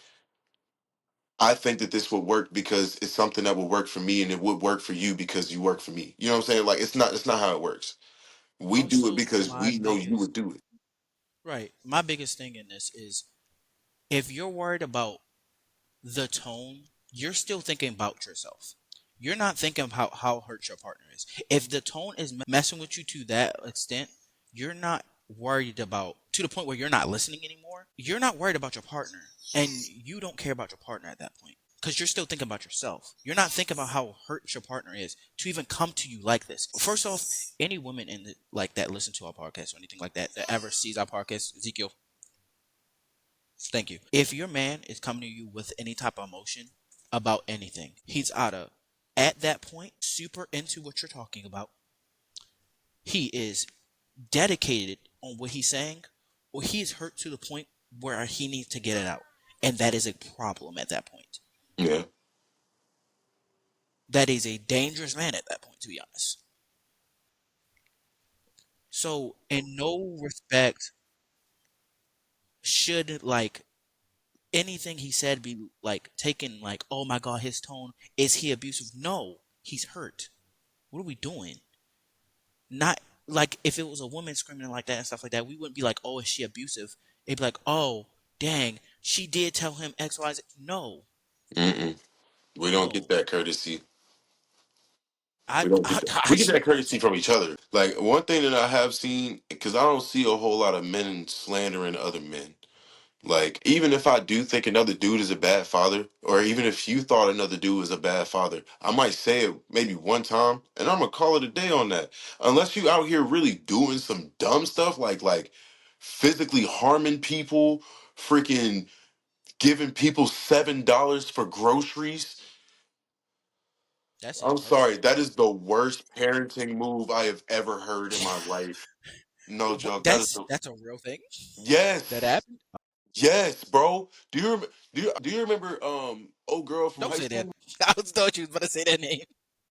I think that this would work because it's something that would work for me and it would work for you because you work for me. You know what I'm saying? Like it's not how it works. We do it Also, because my we know you biggest would do it. right, my biggest thing in this is if you're worried about the tone, you're still thinking about yourself. You're not thinking about how hurt your partner is. If the tone is messing with you to that extent, you're not worried about to the point where you're not listening anymore. You're not worried about your partner, and you don't care about your partner at that point because you're still thinking about yourself. You're not thinking about how hurt your partner is to even come to you like this. First off, any women in the, like that listen to our podcast or anything like that that ever sees our podcast, Ezekiel, thank you. If your man is coming to you with any type of emotion about anything, he's out of at that point super into what you're talking about. He is dedicated on what he's saying, or he's hurt to the point where he needs to get it out. And that is a problem at that point. Yeah. That is a dangerous man at that point, to be honest. So, in no respect should like anything he said be like taken like, oh my god, his tone is he abusive? No, he's hurt. What are we doing? Not like if it was a woman screaming like that and stuff like that, we wouldn't be like, oh, is she abusive? It'd be like, oh, dang, she did tell him X, Y, Z. No, Mm-mm. We don't get no. that courtesy. I, We don't get I, that. I We get should that courtesy from each other. Like one thing that I have seen, because I don't see a whole lot of men slandering other men. Like, even if I do think another dude is a bad father, or even if you thought another dude was a bad father, I might say it maybe one time, and I'm gonna call it a day on that. Unless you out here really doing some dumb stuff, like physically harming people, freaking giving people $7 for groceries. that's I'm that's sorry, that is the worst parenting move I have ever heard in my life. No what joke. That is that's the that's a real thing that yes. happened. Yes, bro. Do you remember old girl from Don't high say that. school? I was thought you was about to say that name.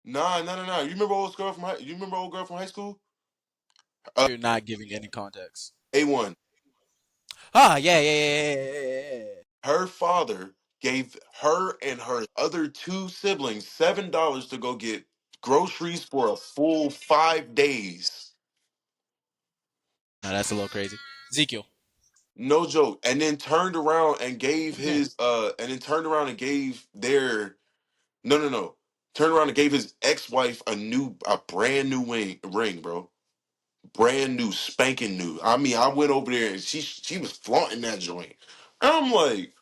Nah, no, no, no. You remember old girl from high school? You're not giving any context. A1. Ah, yeah, yeah, yeah, yeah, yeah, yeah, yeah. Her father gave her and her other two siblings $7 to go get groceries for a full 5 days. No, that's a little crazy. Ezekiel, No joke. And then turned around and gave come here. his and then turned around and gave their no no no. Turned around and gave his ex-wife a brand new ring, bro. Brand new, spanking new. I mean, I went over there and she was flaunting that joint. I'm like,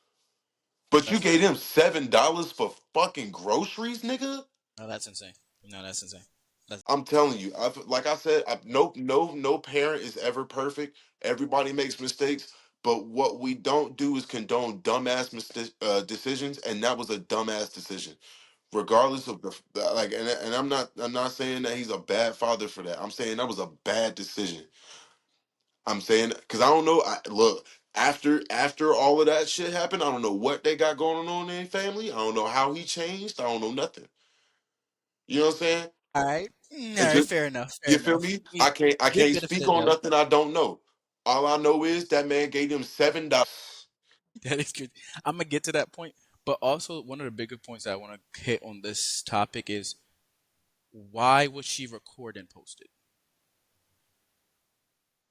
but you That's gave insane. him $7 for fucking groceries, nigga. No, that's insane. No, that's insane. That's I'm telling you, like I said, no parent is ever perfect. Everybody makes mistakes, but what we don't do is condone dumbass decisions, and that was a dumbass decision, regardless of like. And I'm not saying that he's a bad father for that. I'm saying that was a bad decision. I'm saying because I don't know. Look, after all of that shit happened, I don't know what they got going on in their family. I don't know how he changed. I don't know nothing. You know what I'm saying? all right. All And right, just fair enough. Fair you feel enough. me? We I give can't benefit speak of the on doubt. nothing I don't know. All I know is that man gave him $7. That is good. I'm gonna get to that point, but also one of the bigger points I want to hit on this topic is why would she record and post it?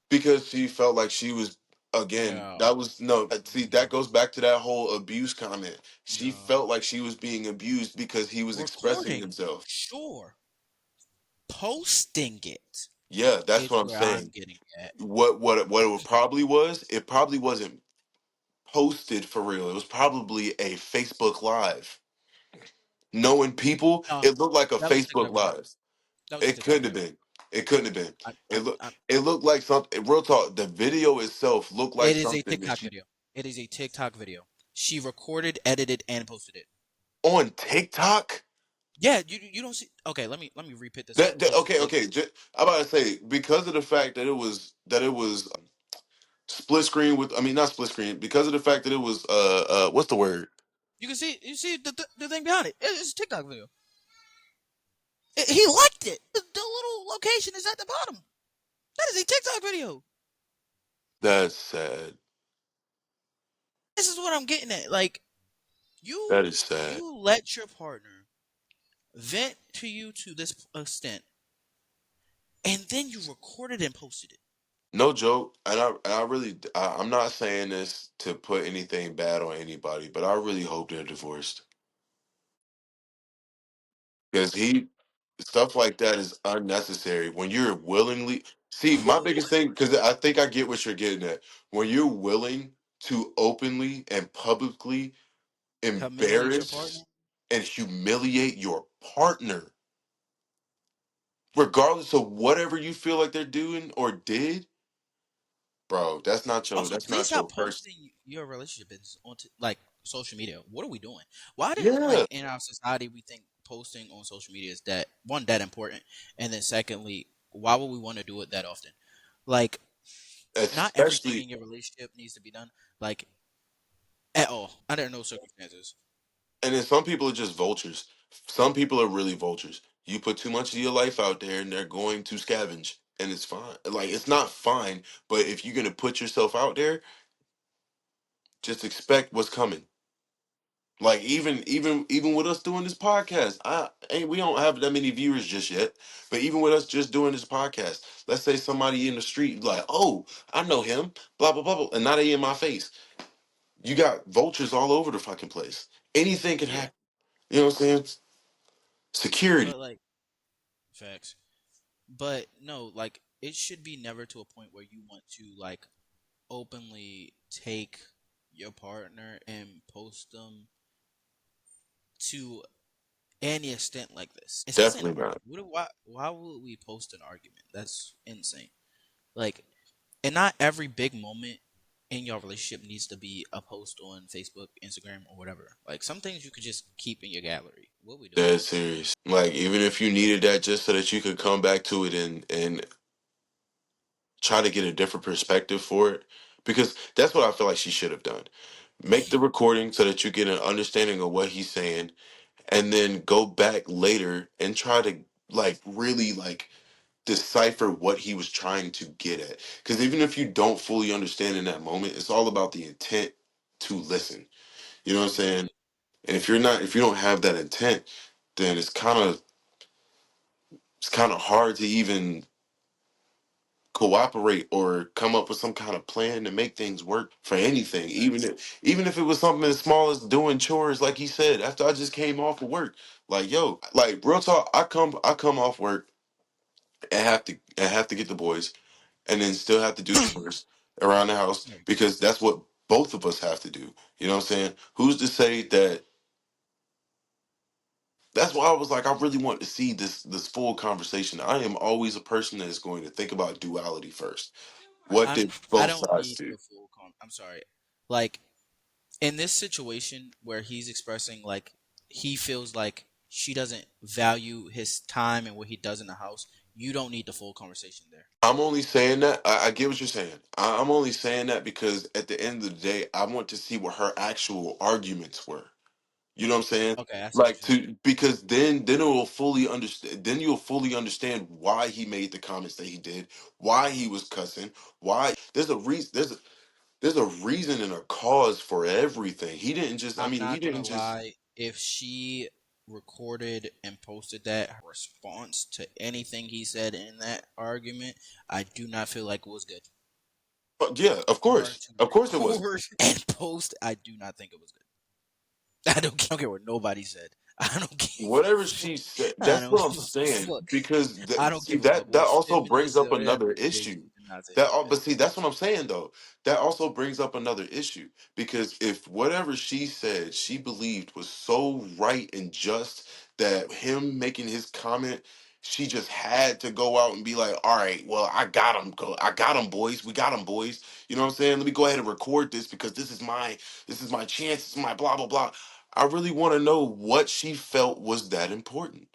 Because she felt like she was again. No, That was no. See, that no, goes back to that whole abuse comment. She no. felt like she was being abused because he was expressing Recording, himself. sure. Posting it Yeah, that's is what I'm where I'm saying. getting at. What it probably was, it probably wasn't posted for real. It was probably a Facebook Live. Knowing people, No, it looked like a that was a Facebook TikTok video. Live. That was a It TikTok couldn't have video. been. It couldn't have been. I, It I, look. I, It looked like something. Real talk. The video itself looked like it is a something that TikTok she. video. It is a TikTok video. She recorded, edited, and posted it. On TikTok. Yeah, you don't see. Okay, let me repeat this close. Okay, Like okay. I'm about to say because of the fact that it was split screen with. I mean, not split screen because of the fact that it was what's the word? you see the thing behind it. It's a TikTok video. He liked it. The little location is at the bottom. That is a TikTok video. That's sad. This is what I'm getting at. Like That you is sad. you let your partner vent to you to this extent, and then you recorded and posted it. No joke, and I really, I'm not saying this to put anything bad on anybody, but I really hope they're divorced because he stuff like that is unnecessary. When you're willingly see, my biggest thing, because I think I get what you're getting at. When you're willing to openly and publicly Humiliate your partner. embarrass and humiliate your partner, regardless of whatever you feel like they're doing or did, bro, Also, that's please not your stop person. posting your relationship business onto like social media. What are we doing? Why did Yeah, like in our society we think posting on social media is that one that important, and then secondly, why would we want to do it that often? Like, not everything especially. in your relationship needs to be done like at all under no circumstances. And then some people are just vultures. Some people are really vultures. You put too much of your life out there and they're going to scavenge. And it's fine. Like it's not fine, but if you're gonna put yourself out there, just expect what's coming. Like even with us doing this podcast, I ain't we don't have that many viewers just yet. But even with us just doing this podcast, let's say somebody in the street like, oh, I know him, blah blah blah blah, and now they in my face. You got vultures all over the fucking place. Anything can Yeah, happen. You know what I'm saying? Security. but like facts. But no, like it should be never to a point where you want to like openly take your partner and post them to any extent like this, especially in an Definitely not. argument. Why would we post an argument? That's insane. Like, and not every big moment in your relationship needs to be a post on Facebook, Instagram, or whatever. Like, some things you could just keep in your gallery. What we doing? Dead serious. Like even if you needed that just so that you could come back to it and try to get a different perspective for it. Because that's what I feel like she should have done. Make the recording so that you get an understanding of what he's saying and then go back later and try to like really like decipher what he was trying to get at. Because even if you don't fully understand in that moment, it's all about the intent to listen. You know what I'm saying? Exactly. And if you don't have that intent, then it's kind of hard to even cooperate or come up with some kind of plan to make things work for anything. Facts. Even if it was something as small as doing chores, like he said, after I just came off of work. Like, yo, like real talk, I come off work and have to get the boys and then still have to do chores around the house Right. because that's what both of us have to do. You know what I'm saying? Who's to say that that's why I was like, I really want to see this full conversation. I am always a person that is going to think about duality first. What did I both don't sides need do? the full con. I'm sorry. Like in this situation where he's expressing like he feels like she doesn't value his time and what he does in the house, you don't need the full conversation there. I'm only saying that. I get what you're saying. I'm only saying that because at the end of the day, I want to see what her actual arguments were. You know what I'm saying? Okay, I see what Like you're saying. to because then it will fully understand. Then you'll fully understand why he made the comments that he did, why he was cussing, why there's a reason. There's a reason and a cause for everything. He didn't just. I I'm mean, he not gonna didn't just. lie. If she recorded and posted that her response to anything he said in that argument, I do not feel like it was good. Yeah, For her to of course it wasn't. record and post, I do not think it was good. I don't care what nobody said. I don't give Whatever a fuck. she said, I that's don't what I'm give a saying. fuck. Because I don't see give a fuck that what also brings feminism up or whatever another you say. She issue. did not say That anything but good. see that's what I'm saying though. That also brings up another issue because if whatever she said she believed was so right and just that him making his comment. she just had to go out and be like, all right, well, I got them, I got them, boys, we got them, boys. You know what I'm saying? Let me go ahead and record this because this is my chance, this is my blah blah blah. I really want to know what she felt was that important.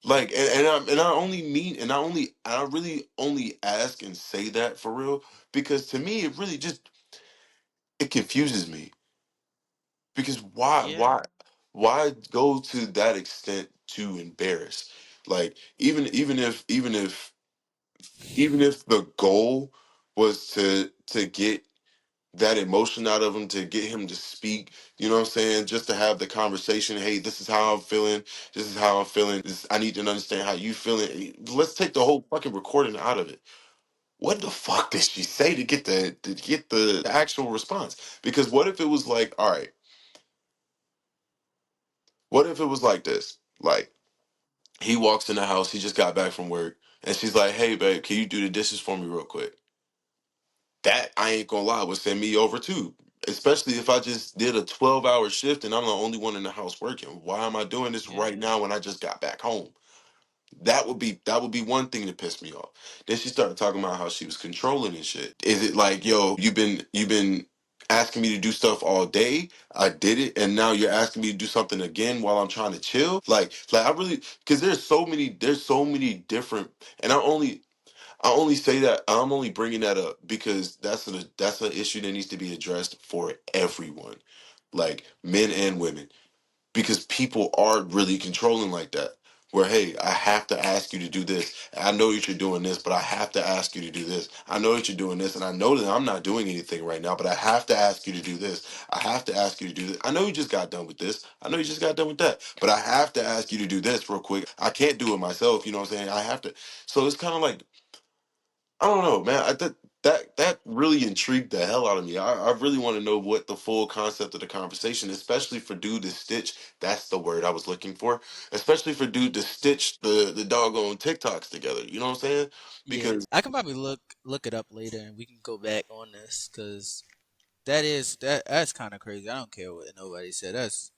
Like, and I only mean, and I really only ask and say that for real because to me, it really just it confuses me because Yeah. why go to that extent to embarrass? Like, even if the goal was to get that emotion out of him, to get him to speak, you know what I'm saying, just to have the conversation. Hey, this is how I'm feeling. This is how I'm feeling. I need to understand how you feeling. Let's take the whole fucking recording out of it. What the fuck did she say to get the actual response? Because what if it was like, all right, what if it was like this? Like, he walks in the house, he just got back from work, and she's like, hey babe, can you do the dishes for me real quick? That, I ain't gonna lie, would send me over too. Especially if I just did a 12-hour shift and I'm the only one in the house working. Why am I doing this right Yeah. now when I just got back home? That would be one thing to piss me off. Then she started talking about how she was controlling and shit. Is it like, yo, you've been asking me to do stuff all day? I did it, and now you're asking me to do something again while I'm trying to chill? Like I really, because there's so many different, and I only say that, I'm only bringing that up because that's an issue that needs to be addressed for everyone, like men and women, because people are really controlling like that. Where, hey, I have to ask you to do this. I know that you're doing this, but I have to ask you to do this. I know that you're doing this, and I know that I'm not doing anything right now, but I have to ask you to do this. I have to ask you to do this. I know you just got done with this. I know you just got done with that, but I have to ask you to do this real quick. I can't do it myself. You know what I'm saying? I have to. So it's kind of like, I don't know, man. That really intrigued the hell out of me. I really want to know what the full concept of the conversation, especially for dude to stitch. That's the word I was looking for. Especially for dude to stitch the doggone TikToks together. You know what I'm saying? Yeah. Because I can probably look it up later and we can go back on this because that's kind of crazy. I don't care what nobody said. That's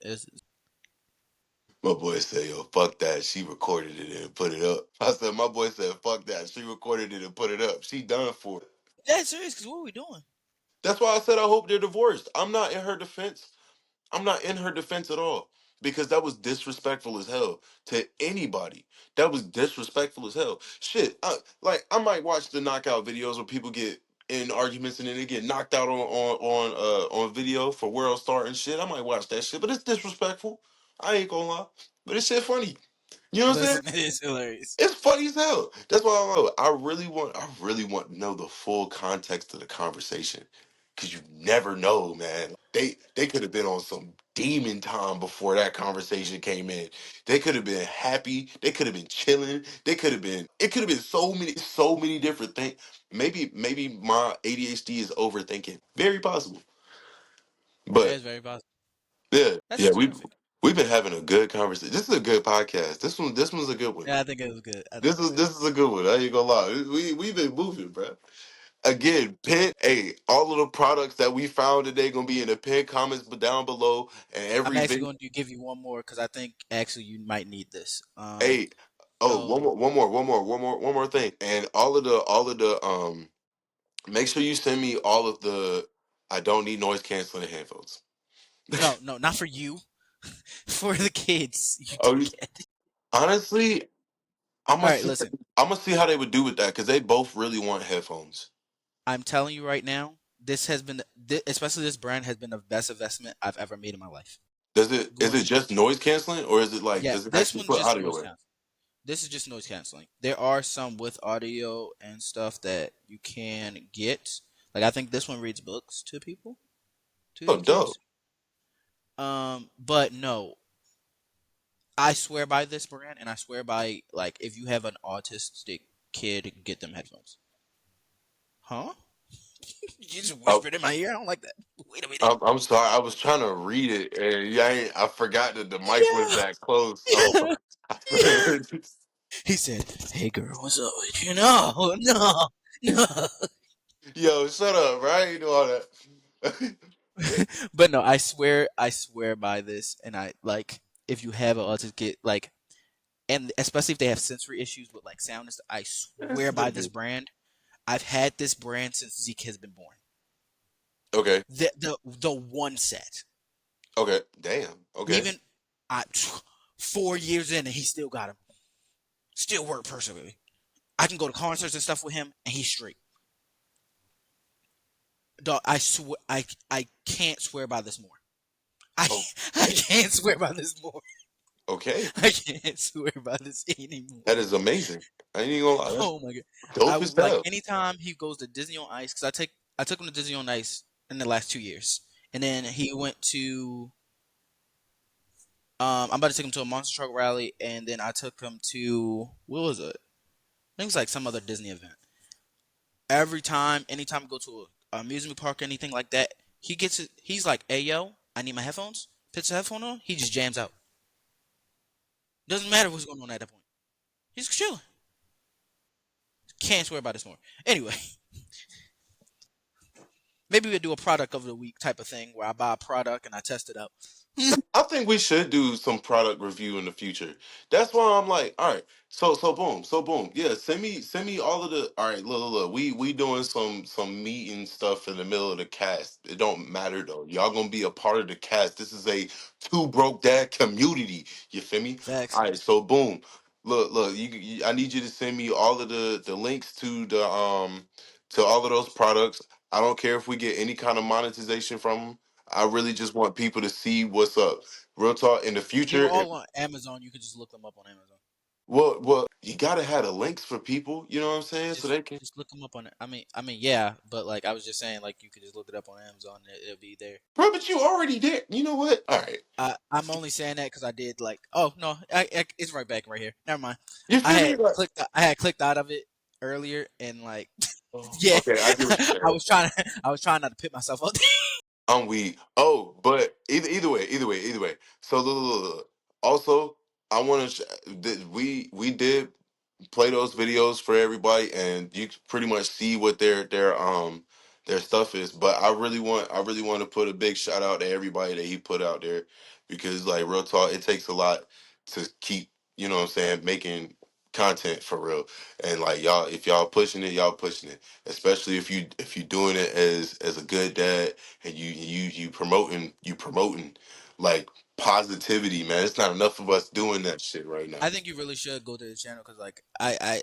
my boy said, "Yo, fuck that." She recorded it and put it up. I said, "My boy said, fuck that." She recorded it and put it up. She done for it. that's serious. Because what are we doing? That's why I said I hope they're divorced. I'm not in her defense. I'm not in her defense at all because that was disrespectful as hell to anybody. That was disrespectful as hell. Shit, I might watch the knockout videos where people get in arguments and then they get knocked out on video for World Star and shit. I might watch that shit, but it's disrespectful. I ain't gonna lie, but it's shit funny. You know what I'm saying? Listen, it is hilarious. It's funny as hell. That's why I really want to know the full context of the conversation. Cause you never know, man. They could have been on some demon time before that conversation came in. They could have been happy. They could have been chilling. It could have been so many different things. Maybe my ADHD is overthinking. Very possible. That But is very possible. yeah, That's yeah, we terrific. we've been having a good conversation. This is a good podcast. This one's a good one. Yeah, I think it was good. I think This it was is good. this is a good one. I ain't gonna lie. We've been moving, bro. Again, pin. Hey, all of the products that we found today gonna be in the pin comments down below, and I'm every actually video. going to give you one more because I think actually you might need this. Hey, oh, So one more thing, and all of the. Make sure you send me all of the. I don't need noise canceling headphones. no, no, not for you, for the kids. You Oh, dickhead. honestly, I'm All gonna right, see. listen. I'm gonna see how they would do with that because they both really want headphones. I'm telling you right now, this has been, especially this brand, has been the best investment I've ever made in my life. Does it is Going it to, just noise canceling or is it like yeah, does it this actually one's put just audio noise in? canceling. This is just noise canceling. There are some with audio and stuff that you can get. Like I think this one reads books to people, to Oh, the dope. kids. But no, I swear by this brand, and I swear by like if you have an autistic kid, get them headphones. Huh? You just I, whispered in my ear. I don't like that. Wait a minute. I'm sorry. I was trying to read it, and yeah, I forgot that the mic was Yeah, that close. yeah, yeah. He said, "Hey, girl, what's up with you?" No, no, no. Yo, shut up, right? You do all that. But no, I swear by this, and I like if you have an autistic kid, like and especially if they have sensory issues with like sound and stuff, I That's swear by this stupid. brand. I've had this brand since Zeke has been born. Okay. The one set. Okay. Damn. Okay. Even I 4 years in and he still got him. Still work perfectly. I can go to concerts and stuff with him and he's straight. Dog, I swear I can't swear by this more. I Oh, I can't swear by this more. okay. I can't swear by this anymore. That is amazing. I ain't even gonna lie. That's Oh my god! I dope as like hell. anytime he goes to Disney on Ice because I took him to Disney on Ice in the last 2 years, and then he went to I'm about to take him to a monster truck rally, and then I took him to what was it? I think it was like some other Disney event. Every time, anytime we go to a amusement park or anything like that, he gets it. He's like, "Hey yo, I need my headphones." Puts the headphone on. He just jams out. Doesn't matter what's going on at that point. He's chilling. Can't swear about this more. Anyway, maybe we'll do a product of the week type of thing where I buy a product and I test it out. I think we should do some product review in the future. That's why I'm like, all right, so boom. Yeah, send me all of the all right, look. We doing some meeting stuff in the middle of the cast. It don't matter though. Y'all gonna be a part of the cast. This is a two broke dad community. You feel me? Facts. All right, so boom. Look, I need you to send me all of the links to all of those products. I don't care if we get any kind of monetization from them. I really just want people to see what's up. Real talk in the They were future. all on Amazon. You could just look them up on Amazon. Well, you gotta have the links for people. You know what I'm saying? So Just they can. just look them up on. Yeah, but like I was just saying, like you could just look it up on Amazon. And it'll be there. Bro, but you already did. You know what? All right. I'm only saying that because I did like. Oh no, it's right back right here. Never mind. You feel me? Like, I had clicked out of it earlier and like oh, yeah, okay, I get what you're saying. I was trying not to pit myself up. I'm weak. Oh, but either way. So look. Also, I want to. We did play those videos for everybody, and you can pretty much see what their stuff is. But I really want to put a big shout out to everybody that he put out there, because like real talk, it takes a lot to keep, you know what I'm saying, making content for real. And like y'all, if y'all pushing it, especially if you doing it as a good dad, and you promoting like positivity, man. It's not enough of us doing that shit right now. I think you really should go to the channel because like I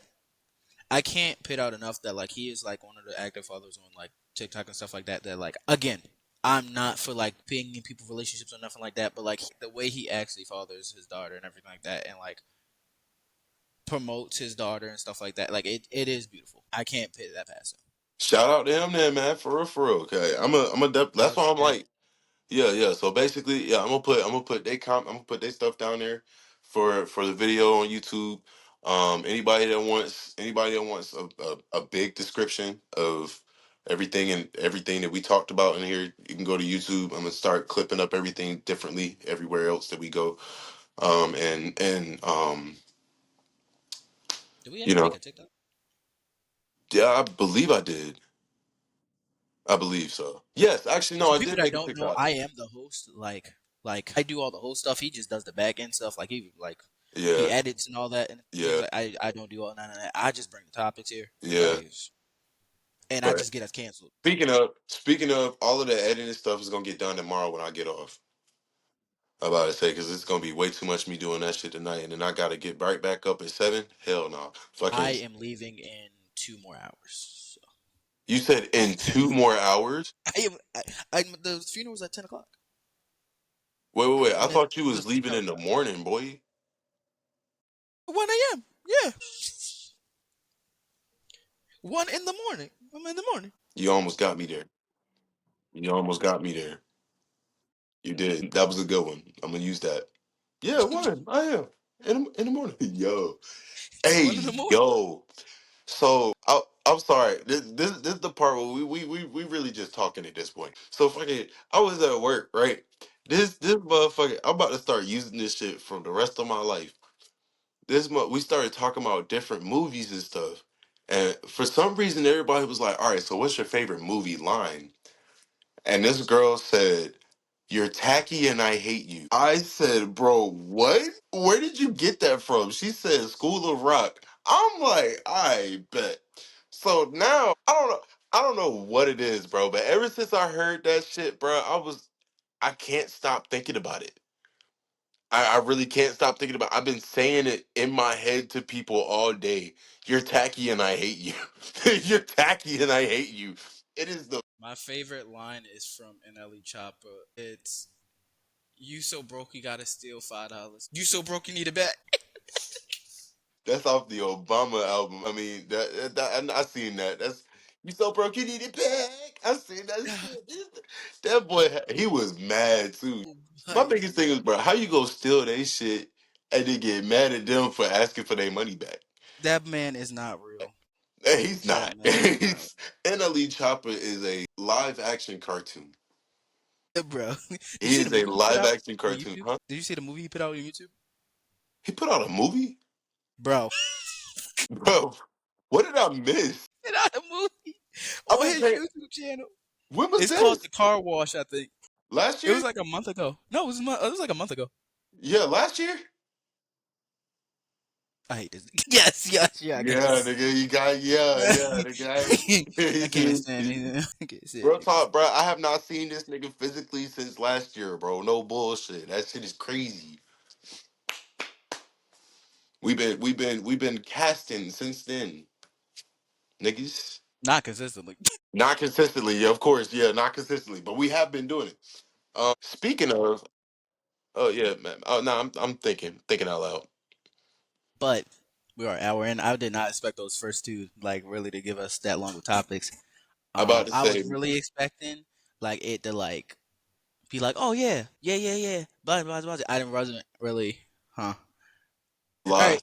can't pit out enough that like he is like one of the active fathers on like TikTok and stuff like that. That like again, I'm not for like being in people relationships or nothing like that, but like the way he actually fathers his daughter and everything like that, and like promotes his daughter and stuff like that. Like it is beautiful. I can't pit that past him. Shout out to him then, man, for real. Okay, that's Without why you, I'm can't. like, yeah. So basically, yeah, I'm gonna put their stuff down there for the video on YouTube. Anybody that wants a big description of everything that we talked about in here, you can go to YouTube. I'm gonna start clipping up everything differently everywhere else that we go. And Do we you ever make know, a TikTok? yeah, I believe I did. I believe so. Yes, actually, no, For I people did that make a don't know, TikTok. I am the host. Like I do all the host stuff. He just does the back end stuff. He Yeah, edits and all that and things yeah, like I don't do all none of that. I just bring the topics here and yeah. and I But just get us canceled. speaking of, all of the editing stuff is gonna get done tomorrow when I get off. I'm about to say, because it's gonna be way too much me doing that shit tonight, and then I gotta get right back up at 7. Hell no, I fucking. am leaving in 2 more hours. You said in So. 2 more hours? The funeral was at 10 o'clock. Wait. I I mean, thought you the was leaving funeral in the drive. morning, boy. 1 a.m. Yeah, 1 in the morning. I'm in the morning. You almost got me there. You almost got me there. You did. That was a good one. I'm gonna use that. Yeah, one. I am in the morning. Yo, It's hey, 1 in the morning. yo. So I'm sorry. This is the part where we really just talking at this point. So fucking, I was at work, right? This motherfucker. I'm about to start using this shit from the rest of my life. We started talking about different movies and stuff, and for some reason everybody was like, "All right, so what's your favorite movie line?" And this girl said, You're tacky and I hate you. I said, bro, what? Where did you get that from? She said, School of Rock. I'm like, I bet. So now, I don't know what it is, bro, but ever since I heard that shit, bro, I can't stop thinking about it. I really can't stop thinking about it. I've been saying it in my head to people all day. You're tacky and I hate you. You're tacky and I hate you. It is the My favorite line is from NLE Choppa. It's you so broke you gotta steal $5. You so broke you need a bat. That's off the Obama album. I mean, I seen that. That's you so broke you need it back. I seen that shit. That boy, he was mad too. My Like biggest thing is, bro, how you go steal their shit and then get mad at them for asking for their money back? that man is not real. He's That not. man is not He's NLE Chopper is a live action cartoon. bro. Did you He see the is a movie he put live out action on cartoon, YouTube? huh? Did you see the movie he put out on YouTube? He put out a movie, Bro. bro. What did I miss? Put out a movie I've on been his saying, YouTube channel. when was It's called this? The Car Wash, I think. Last It was year? like a month ago. No, it was like a month ago. Yeah, last year. I hate this. Yes, yes, yeah, I Yeah, guess. nigga, you got yeah, the guy. I can't stand it. I can't stand Real niggas. talk, bro. I have not seen this nigga physically since last year, bro. No bullshit. That shit is crazy. We've been casting since then, niggas. Not consistently. Not consistently, yeah, of course, yeah, not consistently, but we have been doing it. Speaking of, oh yeah, man. Oh no, I'm thinking out loud. But we are an hour in. I did not expect those first two like really to give us that long of topics. I'm about to I was say, really expecting like it to like be like, oh yeah, yeah, yeah, yeah. But I didn't wasn't really, huh? All lie. right,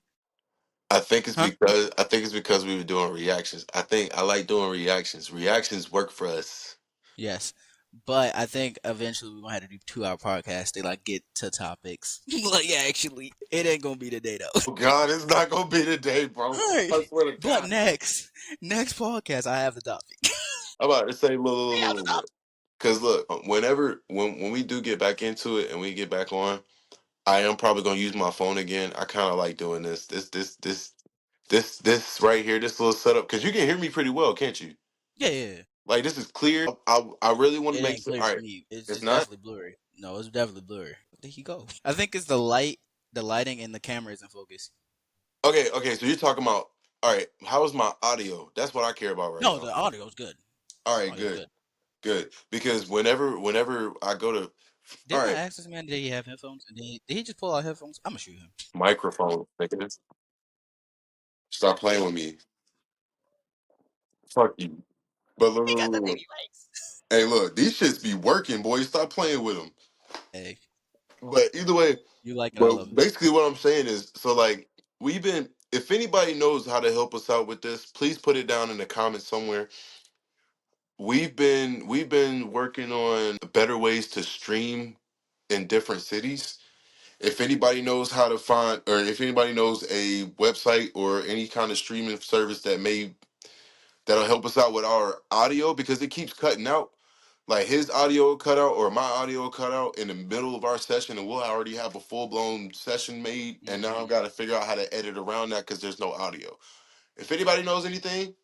huh? I think it's because we were doing reactions. I think I like doing reactions. Reactions work for us. Yes, but I think eventually we're gonna have to do 2 hour podcast. They like get to topics. Like yeah, actually, it ain't gonna be today though. Oh God, it's not gonna be today, bro. All right, I swear to but God. next podcast, I have the topic. I'm about to say, I have the topic. because look, whenever when we do get back into it and we get back on, I am probably gonna use my phone again. I kind of like doing this right here, this little setup, because you can hear me pretty well, can't you? Yeah, yeah, yeah. Like this is clear. I really want to It make ain't sure. clear All for right, me. it's It's not definitely blurry. No, it's definitely blurry. There you go. I think it's the light, the lighting, and the camera is in focus. okay. Okay, so you're talking about. All right, how is my audio? That's what I care about right No, now. the audio's good. All right, Audio's good, good. good. Because whenever I go to, all Didn't I right, ask this man did he have headphones? And did he just pull out headphones? I'm gonna shoot him. microphone, nigga. Stop playing with me. Fuck you. But He got the look. baby lights. Hey, look, these shits be working, boy. Stop playing with them. Hey, But either way, you like it? I but love it. basically what I'm saying is, so like we've been. If anybody knows how to help us out with this, please put it down in the comments somewhere. We've been working on better ways to stream in different cities. If anybody knows how to find, or if anybody knows a website or any kind of streaming service that'll help us out with our audio, because it keeps cutting out. Like his audio will cut out or my audio will cut out in the middle of our session, and we'll already have a full blown session made. And now I've Hmm. got to figure out how to edit around that because there's no audio. If anybody knows anything,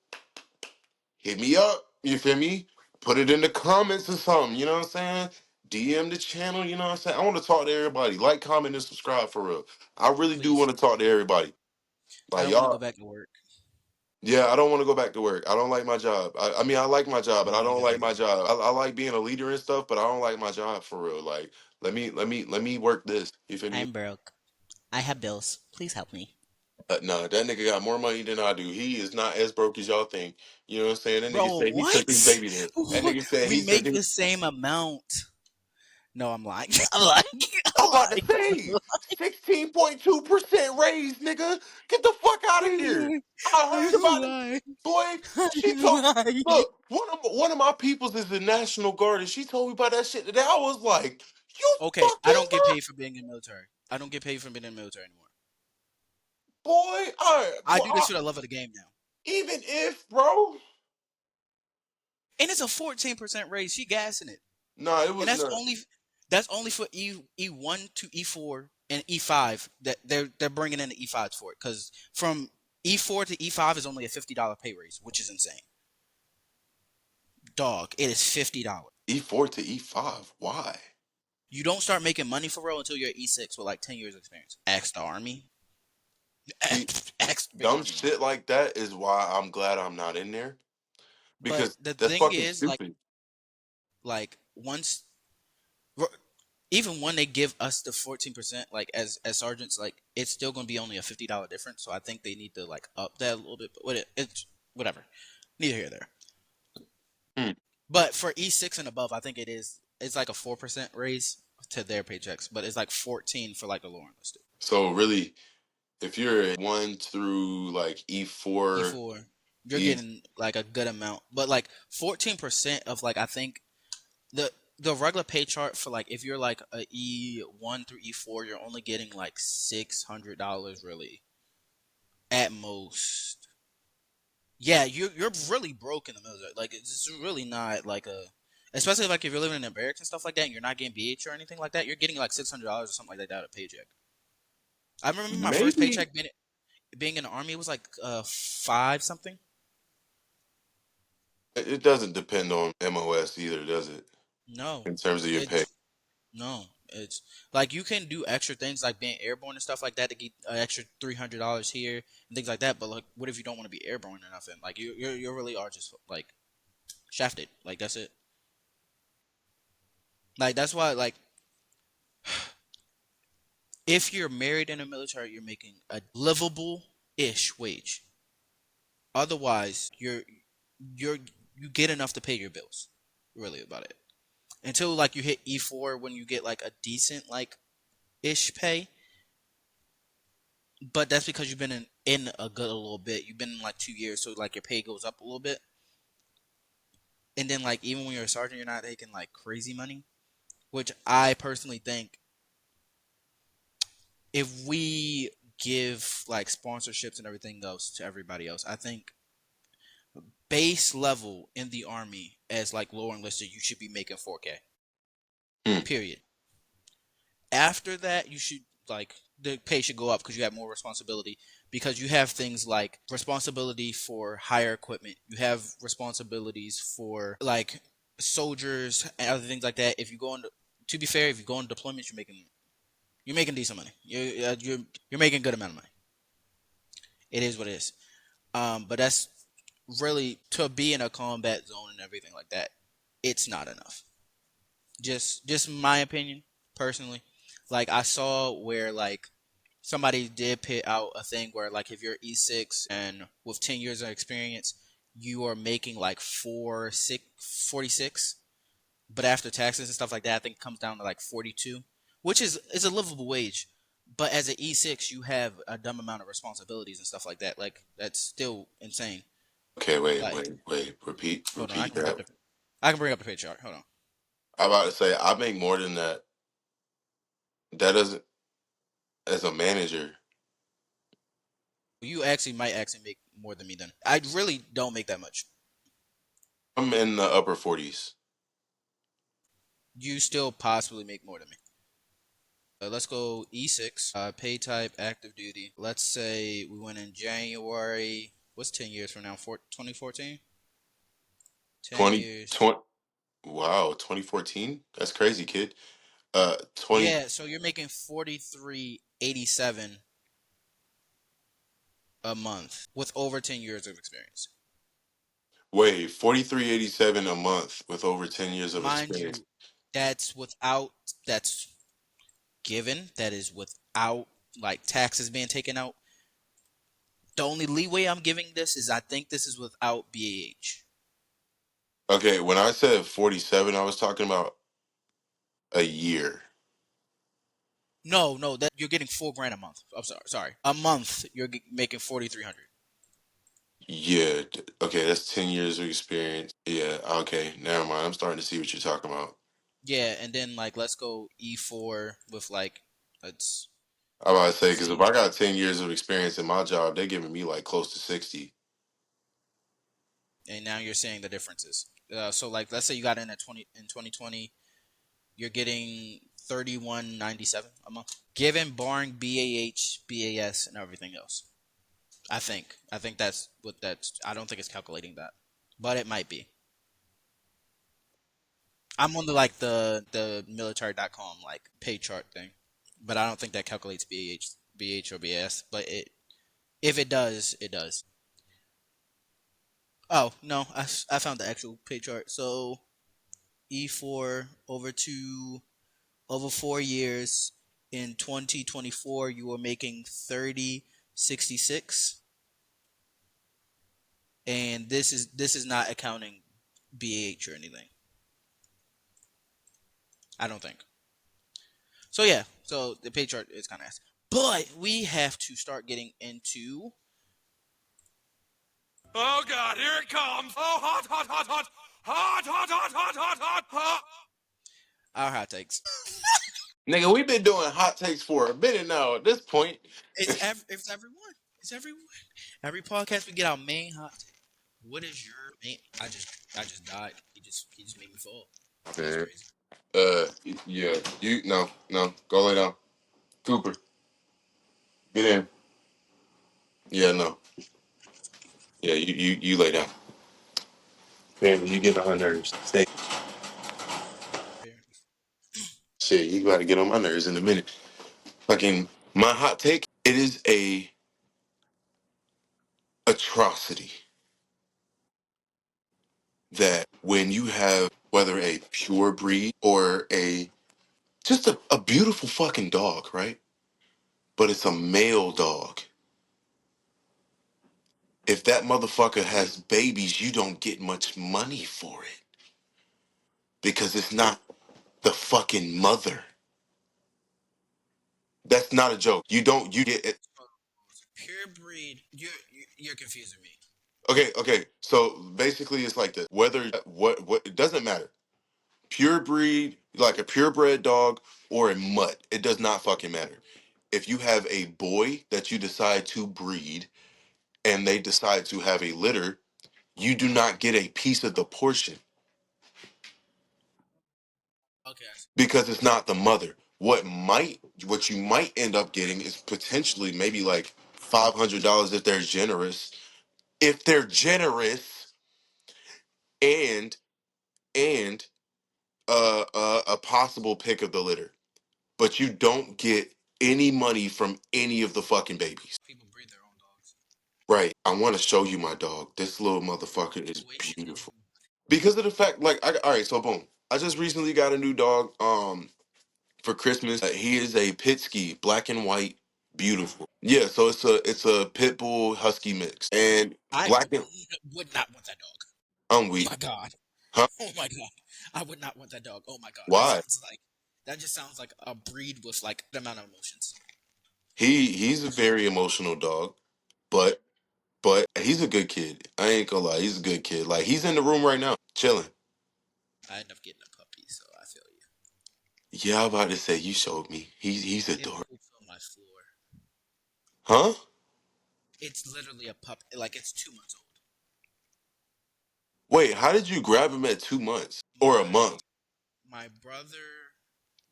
hit me up. You feel me? Put it in the comments or something. You know what I'm saying? DM the channel. You know what I'm saying? I want to talk to everybody. Like, comment, and subscribe for real. I really do Please. want to talk to everybody. I Like don't want to go y'all. back to work. Yeah, I don't want to go back to work. I don't like my job. I mean, I like my job, I but don't I want to don't get like back to my work. job. I like being a leader and stuff, but I don't like my job for real. Like, let me work this. You feel me? I'm broke. I have bills. Please help me. No, that nigga got more money than I do. He is not as broke as y'all think. You know what I'm saying? That nigga Bro, said he took his what? baby there. That nigga said We he took make his. the same amount. No, I'm lying. I'm lying. I'm I'm about to lying. say 16.2% raise, nigga. Get the fuck out of here. I heard I'm about it, lying. boy. She I'm told. lying. Look, one of my peoples is the National Guard, and she told me about that shit today. I was like, you Okay, I fucking don't get paid for being in the military. I don't get paid for being in the military anymore. boy. I do this for the love of the game now. Even if, bro. And it's a 14% raise. She gassing it. Nah, it And was that's not. only That's only for E1 to E4 and E5 that they're bringing in the E5s for it because from E4 to E5 is only a $50 pay raise, which is insane. Dog, it is $50. E4 to E5. Why? You don't start making money for real until you're E6 with like 10 years experience. Ask the army. See, Ask the big dumb army, man. shit like that is why I'm glad I'm not in there But because the that's thing fucking is, stupid. like once even when they give us the 14%, like as sergeants, like it's still gonna be only a $50 difference. So I think they need to like up that a little bit. But it's whatever. Neither here nor there. Hmm. But for E6 and above, I think it's like a 4% raise to their paychecks, but it's like 14 for like the lower enlisted. So really, if you're one through like E4, E4, you're E getting like a good amount, but like 14% of like I think the the regular pay chart for like if you're like a E1 through E4, you're only getting like $600 really at most. Yeah, you're really broke in the military. Like it's really not like a, especially like if you're living in barracks and stuff like that, and you're not getting BH or anything like that. You're getting like $600 or something like that out of paycheck. I remember my first maybe paycheck being in the army. It was like five something. it doesn't depend on MOS either, does it? No, In terms of your pay. it's no, it's like you can do extra things like being airborne and stuff like that to get an extra $300 here and things like that. But like, what if you don't want to be airborne or nothing? Like you really are just like shafted. Like that's it. Like that's why like if you're married in the military, you're making a livable ish wage. Otherwise, you're you get enough to pay your bills. Really about it. Until like you hit E4 when you get like a decent like ish pay, but that's because you've been in a good a little bit. You've been in like 2 years, so like your pay goes up a little bit. And then like even when you're a sergeant, you're not taking like crazy money, which I personally think if we give like sponsorships and everything else to everybody else, I think base level in the army as like lower enlisted, you should be making 4K. Hmm. Period. After that, you should like the pay should go up because you have more responsibility because you have things like responsibility for higher equipment. You have responsibilities for like soldiers and other things like that. If you go into, to be fair, if you go on deployments, you're making decent money. You're making a good amount of money. It is what it is. But that's really to be in a combat zone and everything like that. It's not enough. Just my opinion personally. Like I saw where like somebody did put out a thing where like if you're E6 and with 10 years of experience, you are making like 46, but after taxes and stuff like that, I think it comes down to like 42, which is a livable wage. But as an E6, you have a dumb amount of responsibilities and stuff like that. Like that's still insane. Okay, wait, Like, wait, wait. Repeat, hold on, repeat that. I can bring up the pay chart. Hold on. I'm about to say I make more than that. That doesn't as a manager. You actually might actually make more than me then. I really don't make that much. I'm in the upper 40s. You still possibly make more than me. Let's go E6. Pay type active duty. Let's say we went in January. What's 10 years from now? 2014? 10 20, years. 20 wow, 2014? That's crazy, kid. 20 Yeah, so you're making 43.87 a month with over 10 years of experience. wait, 4387 a month with over 10 years of Mind experience. you, that's given, that is without like taxes being taken out. The only leeway I'm giving this is I think this is without BAH. Okay, when I said 47, I was talking about a year. No, no, that you're getting 4 grand a month. I'm sorry, a month you're making 4,300. Yeah, okay, that's 10 years of experience. Yeah, okay, never mind. I'm starting to see what you're talking about. Yeah, and then like let's go E4 with like let's I'm about to say, because if see, I got 10 years of experience in my job, they're giving me like close to 60. and now you're seeing the differences. So like let's say you got in at 20 in 2020. you're getting 31.97 a month, given barring BAH, BAS, and everything else. I think. I think that's what that's. I don't think it's calculating that, but it might be. I'm on the like the military.com like pay chart thing, but I don't think that calculates BH or BAS. But it if it does, it does. Oh no, I found the actual pay chart. So E4 over 4 years in 2024, you were making 30.66, and this is not accounting BH or anything. I don't think. So yeah, so the pay chart is kind of ass. But we have to start getting into Oh God, here it comes! Oh, hot, hot, hot, hot, hot, hot, hot, hot, hot, hot, hot. our hot takes. Nigga, we've been doing hot takes for a minute now. At this point, It's everyone. It's everyone. Every podcast we get our main hot take. What is your main? I just died. He just made me fall. That was man. crazy. Yeah, you no, go lay down. Cooper, get in. Yeah, no, yeah, you lay down. Man, you get on my nerves. Stay. Shit, you got to get on my nerves in a minute. Fucking my hot take. It is a atrocity that when you have whether a pure breed or a just a beautiful fucking dog, right? But it's a male dog. If that motherfucker has babies, you don't get much money for it because it's not the fucking mother. That's not a joke. You get it. Pure breed. You're confusing me. Okay. So basically, it's like this. Whether what it doesn't matter. Pure breed, like a purebred dog or a mutt, it does not fucking matter. If you have a boy that you decide to breed and they decide to have a litter, you do not get a piece of the portion Okay. because it's not the mother. What you might end up getting is potentially maybe like $500 if they're generous. If they're generous and and a possible pick of the litter, but you don't get any money from any of the fucking babies. People breed their own dogs. Right. I want to show you my dog. This little motherfucker is beautiful. Because of the fact, like, all right, so boom. I just recently got a new dog for Christmas. He is a pit ski, black and white, beautiful. Yeah, so it's a pit bull husky mix. And I black and would not want that dog. I'm Oh weak. my god. Huh? Oh my god. I would not want that dog. Oh my god. Why? That just sounds like a breed with like the amount of emotions. He's a very emotional dog, but he's a good kid. I ain't gonna lie, he's a good kid. Like he's in the room right now, chilling. I end up getting a puppy, so I feel you. Yeah, I'm about to say you showed me. He's It adorable. poops on my floor. Huh? It's literally a pup. Like it's 2 months old. Wait, how did you grab him at 2 months or a My month? my brother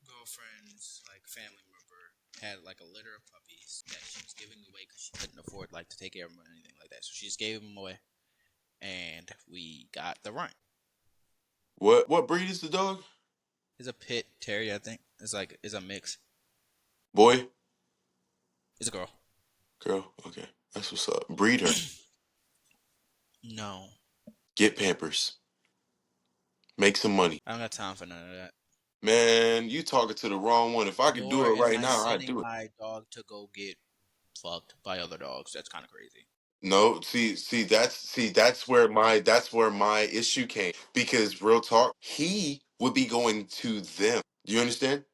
girlfriend's like family member had like a litter of puppies that she was giving away because she couldn't afford like to take care of them or anything like that. So she just gave them away, and we got the runt. What breed is the dog? It's a pit terrier, I think. It's a mix. Boy, It's a girl. girl. Okay, that's what's up. Breed her. No, Get Pampers. Make some money. I don't got time for none of that. Man, you talking to the wrong one. If I could do Nor it am right I now, I'd sending do it. my dog to go get fucked by other dogs. That's kind of crazy. No, that's where my issue came because real talk, he would be going to them. Do you understand?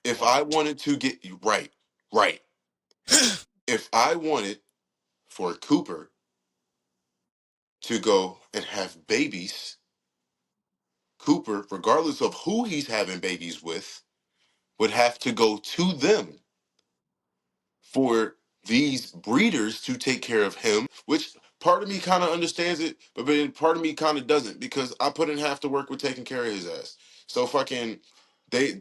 If What? I wanted to get you right, right. If I wanted for Cooper to go and have babies, Cooper, regardless of who he's having babies with, would have to go to them for these breeders to take care of him, which part of me kind of understands it, but then part of me kind of doesn't because I put in half the work with taking care of his ass. So fucking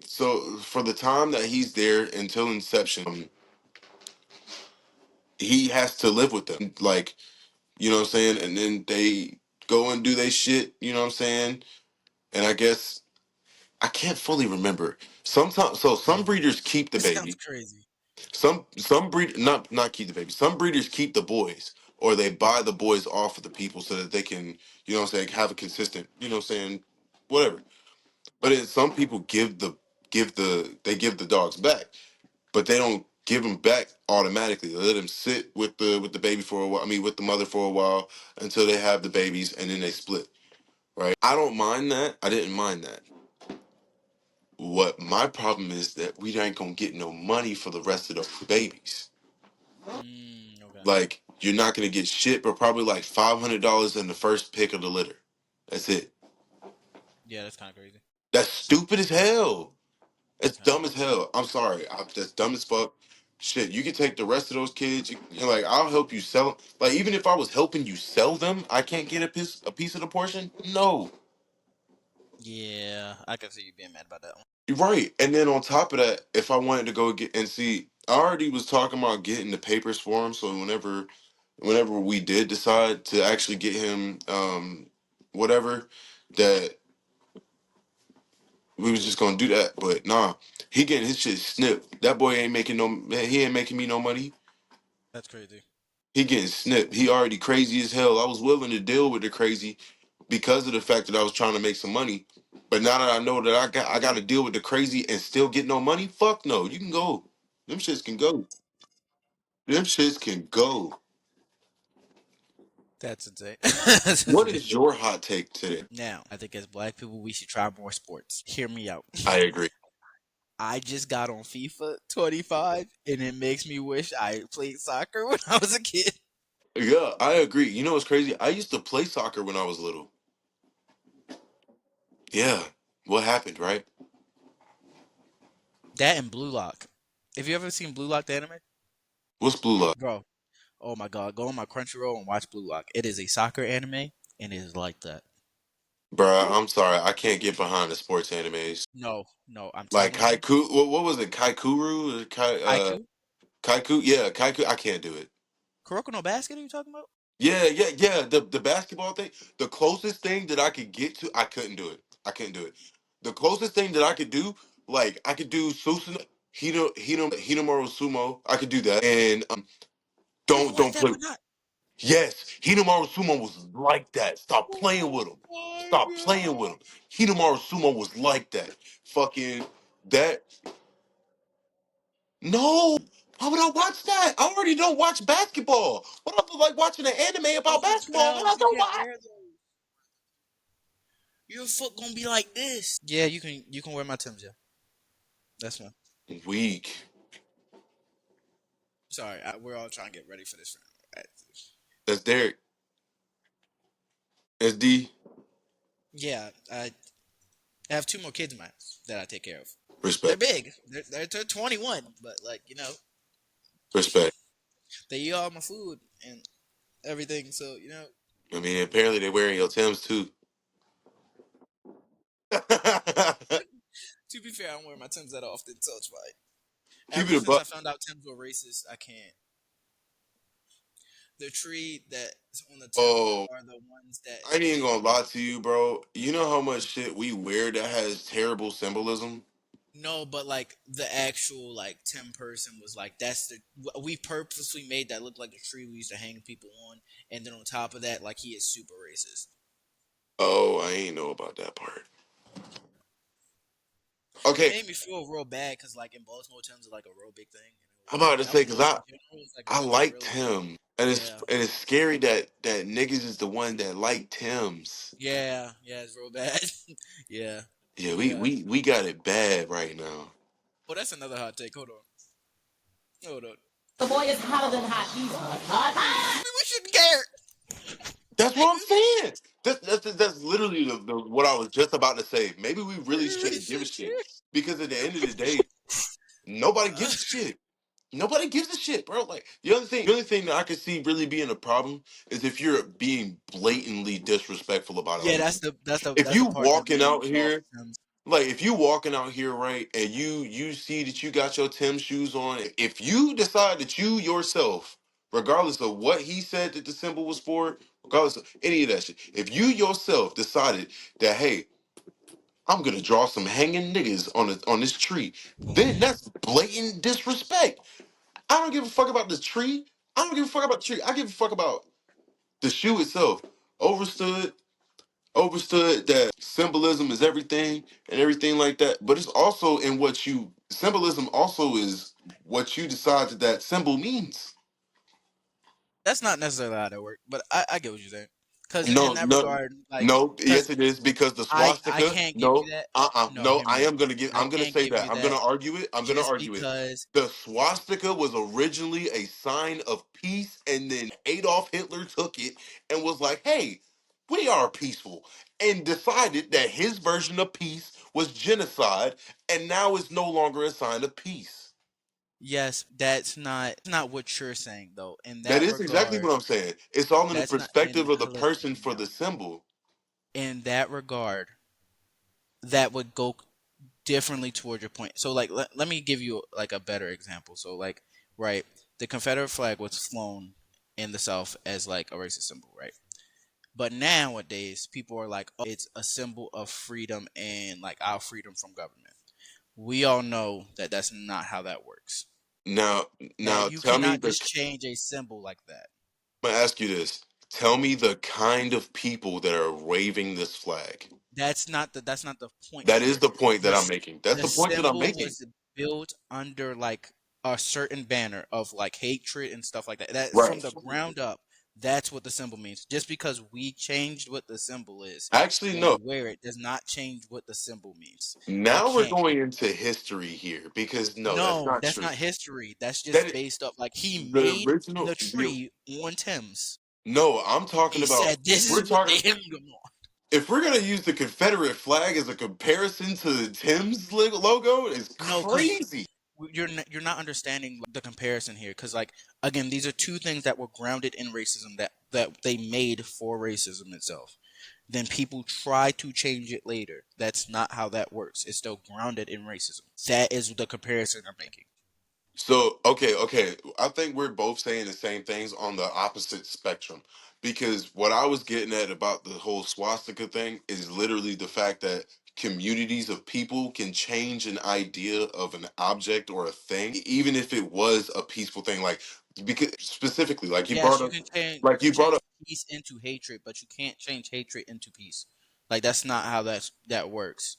so for the time that he's there until inception, he has to live with them. Like, you know what I'm saying? And then they go and do their shit, you know what I'm saying? And I guess I can't fully remember. Sometimes so some breeders keep the This sounds baby. crazy. Some breed not keep the baby. Some breeders keep the boys or they buy the boys off of the people so that they can, you know what I'm saying, have a consistent, you know what I'm saying, whatever. But then some people give the dogs back, but they don't give them back automatically. They let them sit with the baby for a while. I mean, with the mother for a while until they have the babies, and then they split. Right? I don't mind that. I didn't mind that. What my problem is that we ain't gonna get no money for the rest of the babies. Okay. Like you're not gonna get shit, but probably like $500 in the first pick of the litter. That's it. Yeah, that's kind of crazy. That's stupid as hell. That's It's kind of dumb as crazy. hell. I'm sorry. That's dumb as fuck. Shit, you can take the rest of those kids. You're like, I'll help you sell them. Like, even if I was helping you sell them, I can't get a piece of the portion. No, Yeah, I can see you being mad about that one. you're right. And then on top of that, if I wanted to go get and see, I already was talking about getting the papers for him. So whenever we did decide to actually get him, whatever, that we was just gonna do that. But nah, he getting his shit snipped. That boy ain't making no. He ain't making me no money. That's crazy. He getting snipped. He already crazy as hell. I was willing to deal with the crazy because of the fact that I was trying to make some money. But now that I know that I got to deal with the crazy and still get no money, fuck no. You can go. Them shits can go. Them shits can go. That's insane. That's What insane. is your hot take today? Now, I think as black people, we should try more sports. Hear me out. I agree. I just got on FIFA 25, and it makes me wish I played soccer when I was a kid. Yeah, I agree. You know what's crazy? I used to play soccer when I was little. Yeah. What happened, right? That and Blue Lock. Have you ever seen Blue Lock the anime? What's blue lock? Bro, oh my god, go on my Crunchyroll and watch Blue Lock. It is a soccer anime, and it is like that. Bruh, I'm sorry. I can't get behind the sports animes. No, no, I'm Like telling you. Kaiku, what was it? Kaikuru? Haiku? Kaiku? Yeah, Kaiku. I can't do it. Kuroko no Basket, are you talking about? Yeah, yeah, yeah. The basketball thing. The closest thing that I could get to, I couldn't do it. I couldn't do it. The closest thing that I could do, like I could do Susan Hinomaru Sumo. I could do that. And You can watch don't that, play. but not. Yes, Hinomaru Sumo was like that. Stop playing with him. Oh my Stop playing with god. him. Hinomaru Sumo was like that. Fucking that. No. Why would I watch that? I already don't watch basketball. What if I like watching an anime about Those basketball that I bells, you don't can't watch? wear those. Your foot gonna be like this. Yeah, you can wear my Tim's, yeah. That's one. Weak. Sorry, we're all trying to get ready for this round. That's Derek. SD. Yeah, I have two more kids of mine that I take care of. They're Respect. big. They're 21, but like Respect. they eat all my food and everything. So I mean, apparently they're wearing your Timbs too. to be fair, I don't wear my Timbs that often, so it's fine. Keep Ever it a since buck. I found out Timbs were racist, I can't. The tree that's on the Timbs Oh, are the ones that I ain't even they gonna lie to you, bro. You know how much shit we wear that has terrible symbolism? no, but like the actual like Tim person was like that's the we purposely made that look like the tree we used to hang people on, and then on top of that, like he is super racist. Oh, I ain't know about that part. It Okay, made me feel real bad because like in Baltimore, Tim's are like a real big thing. I'm about to And say because Illinois I in general is like I really liked really big. him, and Yeah, it's scary that niggas is the one that like Tim's. yeah, it's real bad. Yeah, Yeah, we yeah. we we got it bad right now. Well, that's another hot take. Hold on. The boy is hotter than hot. He's hot. Maybe we shouldn't care. That's what I'm Maybe saying. That's literally what I was just about to say. Maybe we really we shouldn't give a should shit because at the end of the day, nobody care. gives a shit. Nobody gives a shit, bro. Like the only thing that I could see really being a problem is if you're being blatantly disrespectful about Yeah, other that's people. the that's the If that's the you part that walking made me out get off here, the Sims. like if you walking out here, right, and you see that you got your Tim shoes on, if you decide that you yourself, regardless of what he said that the symbol was for, regardless of any of that shit, if you yourself decided that, hey, I'm gonna draw some hanging niggas on this tree, then that's blatant disrespect. I don't give a fuck about the tree. I don't give a fuck about the tree. I give a fuck about the shoe itself. Overstood, overstood that symbolism is everything and everything like that. But it's also in what you symbolism also is what you decide that that symbol means. That's not necessarily how that works, but I get what you're saying. Because in No, that no, regard, like, no. because Yes, it is because the I swastika. can't give you No, that. No, no. hear me out. I I'm gonna can't say give that. you I'm gonna that argue it. I'm gonna just argue it. because. The swastika was originally a sign of peace, and then Adolf Hitler took it and was like, "Hey, we are peaceful," and decided that his version of peace was genocide, and now it's no longer a sign of peace. Yes, that's not what you're saying though. In That that is exactly regard, what I'm saying. It's all in the that's not perspective in. of the Listen, person hear me for out. the symbol. In that regard, that would go differently toward your point. So like let me give you like a better example. So like right, the Confederate flag was flown in the South as like a racist symbol, right? But nowadays people are like, "Oh, it's a symbol of freedom and like our freedom from government." We all know that that's not how that works. Now, That now, you tell me cannot the just change a symbol like that. I'm gonna ask you this. Tell me the kind of people that are waving this flag. That's not the point That is here. the point The that I'm s- making. That's the the point that I'm symbol making. was built under like a certain banner of like hatred and stuff like that. That from Right. the ground up, that's what the symbol means. Just because we changed what the symbol is Actually, when no. you wear it does not change what the symbol means. You Now we're can't do going that. into history here because no, that's No, not that's true. not history. That's That just is, based up like he the made original. the tree on Thames. No, I'm talking He about. said this is what they hit him on. If we're gonna use the Confederate flag as a comparison to the Tim's logo, it's No, because crazy. you're not understanding the comparison here. Because like again, these are two things that were grounded in racism that they made for racism itself. Then people try to change it later. That's not how that works. It's still grounded in racism. That is the comparison I'm making. So, okay, okay. I think we're both saying the same things on the opposite spectrum. Because what I was getting at about the whole swastika thing is literally the fact that communities of people can change an idea of an object or a thing, even if it was a peaceful thing. Like, because specifically, Yes, you can change. You like can you brought change up, peace into hatred, but you can't change hatred into peace. Like that's not how that works.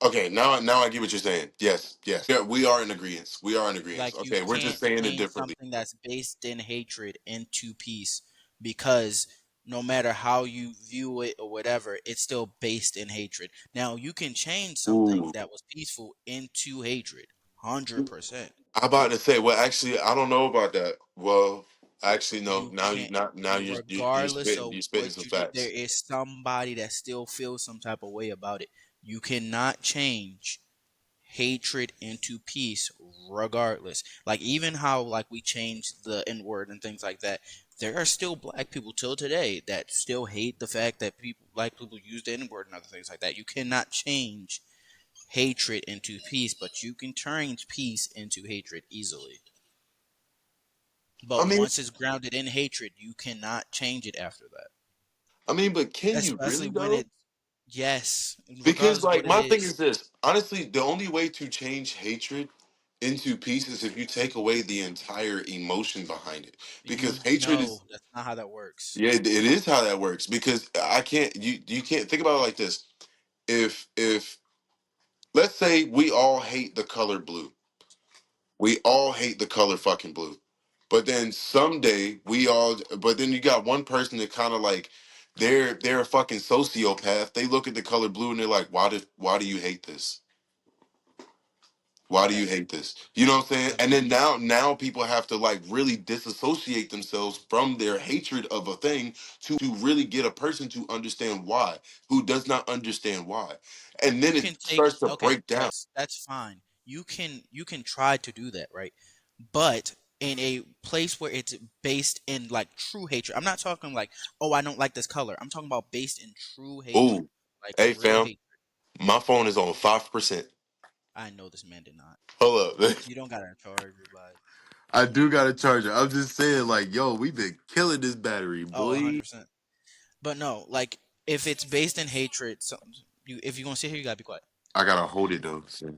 okay, now I get what you're saying. Yes, yes. Yeah, we are in agreement. We are in agreement. Like you Okay, we're just can't saying it change differently. something that's based in hatred into peace because no matter how you view it or whatever, it's still based in hatred. Now you can change something Ooh. that was peaceful into hatred, 100%. I'm about to say, well, actually, I don't know about that. Well, actually, no. You Now you can't, not now regardless of you're spitting what some you do, there facts. is somebody that still feels some type of way about it. You cannot change hatred into peace regardless. Like even how like we changed the N word and things like that, there are still black people till today that still hate the fact that people black people use the N word and other things like that. You cannot change hatred into peace, but you can turn peace into hatred easily. I But mean, once it's grounded in hatred, you cannot change it after that. but can you Especially really when though? it, yes, Because regardless of like what it my thing is is. this. Honestly, the only way to change hatred into peace is if you take away the entire emotion behind it. Because You hatred know is that's not how that works. yeah, it is how that works. Because I can't you can't think about it like this. If let's say we all hate the color blue. We all hate the color fucking blue. But then someday but then you got one person that kind of like they're a fucking sociopath. They look at the color blue and they're like, why do you hate this? Why do you Right. hate this? You know what I'm saying? Let And me then now people have to like really disassociate themselves from their hatred of a thing to really get a person to understand why, who does not understand why. And then you it can take starts to okay, break down. that's fine. You can try to do that, right? but in a place where it's based in like true hatred. I'm not talking like, oh, I don't like this color. I'm talking about based in true hatred, Ooh, like hey real fam, hate. my phone is on 5%. I know this man did not. Hold up. You don't gotta charge your body. I do got a charger. I'm just saying, like, yo, we've been killing this battery, Oh, boy. 100%. But no, like if it's based in hatred, so you if you're gonna sit here, you gotta be quiet. I gotta hold it though. So.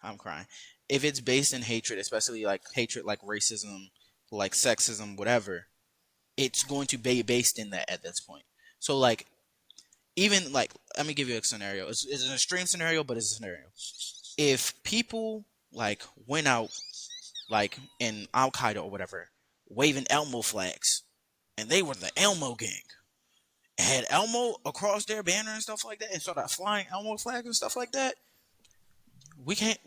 I'm crying. If it's based in hatred, especially like hatred, like racism, like sexism, whatever, it's going to be based in that at this point. So like even like let me give you a scenario. It's an extreme scenario, but it's a scenario. If people like went out like in Al Qaeda or whatever, waving Elmo flags, and they were the Elmo gang, and had Elmo across their banner and stuff like that, and started flying Elmo flags and stuff like that, we can't.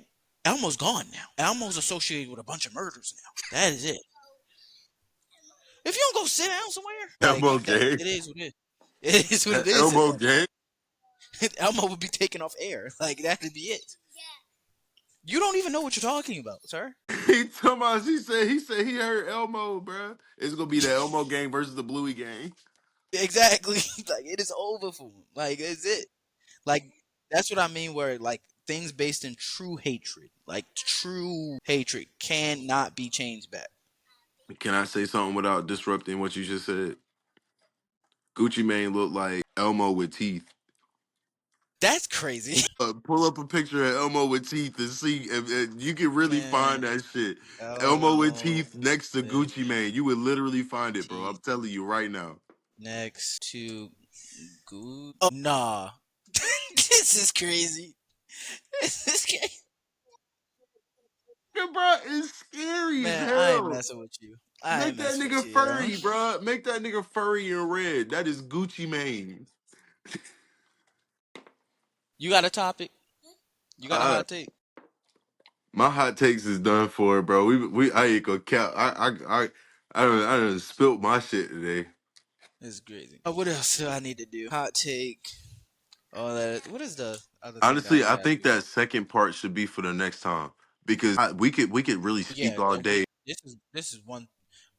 Elmo's gone now. Elmo's associated with a bunch of murders now. That is it. If you don't go sit down somewhere, like Elmo that, gang. it is what it is. It is what it is at Elmo that gang. point. Elmo would be taken off air. Like that'd be it. You don't even know what you're talking about, sir. He told us. He said he heard Elmo, bruh. It's gonna be the Elmo gang versus the Bluey gang. Exactly. Like it is over for him. Like it's it. Like that's what I mean. Where like things based in true hatred, like true hatred, cannot be changed back. Can I say something without disrupting what you just said? Gucci Mane looked like Elmo with teeth. That's crazy, Pull up a picture of Elmo with teeth and see if you can really find man. that shit. Elmo with Elmo teeth next to with Gucci Mane. You would literally find it, bro. I'm teeth telling you right now. next to Gucci. Oh nah, this is crazy. This is crazy. Yeah, bro, it's scary as Man, I ain't hell. messing with you. I ain't Make that messing with nigga you, yo. furry, bro. Make that nigga furry and red. That is Gucci Mane. You got a topic? You got a Uh, hot take? my hot takes is done for, bro. We I ain't gonna cap. I done spilt my shit today. This is crazy. What else do I need to do? Hot take. Oh, that. What is the other thing that Honestly, we I gotta think do? that second part should be for the next time because we could really speak Yeah, all because day. this is one.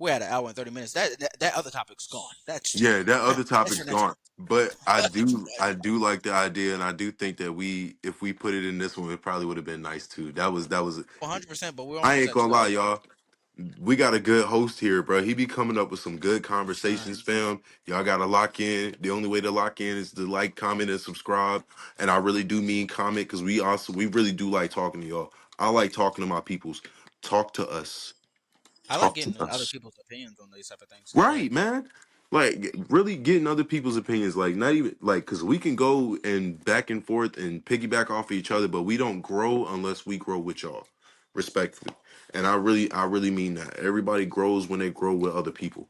We're at an hour and 30 minutes. That other topic's gone. That's Yeah, that other that's for topic's next gone. time. But That's for next I time. do like the idea, and I do think that if we put it in this one, it probably would have been nice too. That was. 100%. But we're I almost ain't at gonna 2 hours. lie, y'all. We got a good host here, bro. He be coming up with some good conversations, Trying. fam. Y'all gotta lock in. The only way to lock in is to like, comment, and subscribe. And I really do mean comment because we really do like talking to y'all. I like talking to my peoples. Talk to us. I like Talk to getting other us. people's opinions on these type of things too. Right, Like, man. Like really getting other people's opinions. Like not even like because we can go and back and forth and piggyback off of each other, but we don't grow unless we grow with y'all, respectfully. And I really mean that. Everybody grows when they grow with other people.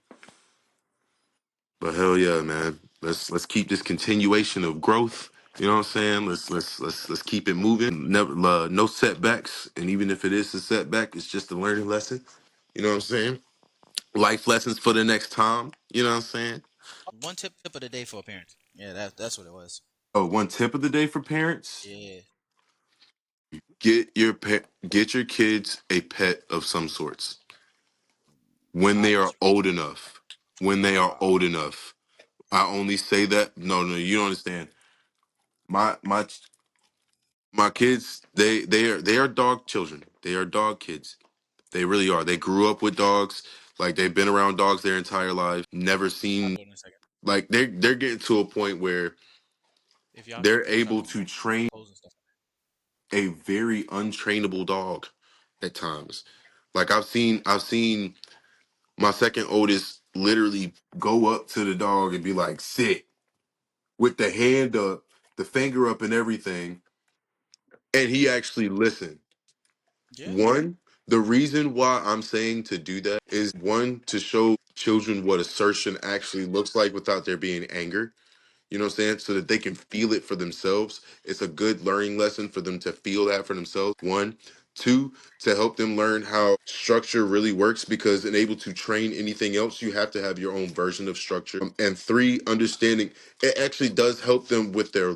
But hell yeah, man. Let's keep this continuation of growth. You know what I'm saying? Let's keep it moving. Never no setbacks. And even if it is a setback, it's just a learning lesson. You know what I'm saying? Life lessons for the next time. You know what I'm saying? one tip of the day for parents. Yeah, that's what it was. Oh, one tip of the day for parents: Yeah, get your kids a pet of some sorts when I they are disagree. old enough. When they are old enough. I only say that. No, no, you don't understand. My kids, they are dog children. They are dog kids. They really are. They grew up with dogs. Like they've been around dogs their entire life. Never I'll seen do it in a second. like they're getting to a point where If y'all can they're finish up able and to put train clothes and stuff. a very untrainable dog at times. Like I've seen my second oldest literally go up to the dog and be like, sit with the hand up, the finger up and everything. And he actually listened. Yeah. One, the reason why I'm saying to do that is one, to show children what assertion actually looks like without there being anger. You know what I'm saying? So that they can feel it for themselves. It's a good learning lesson for them to feel that for themselves. One. Two, to help them learn how structure really works because in able to train anything else, you have to have your own version of structure. And three, understanding it actually does help them with their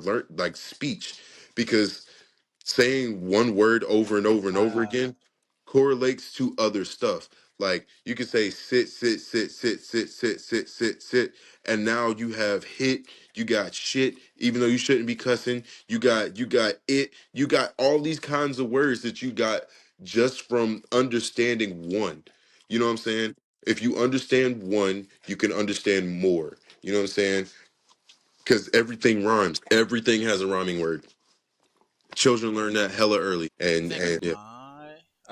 speech because saying one word over and over and over Uh, again correlates to other stuff. Like you can say sit, sit, sit, sit, sit, sit, sit, sit, sit, and now you have hit, you got shit, even though you shouldn't be cussing, you got it, you got all these kinds of words that you got just from understanding one. You know what I'm saying? If you understand one, you can understand more. You know what I'm saying? Because everything rhymes. Everything has a rhyming word. Children learn that hella early. And yeah.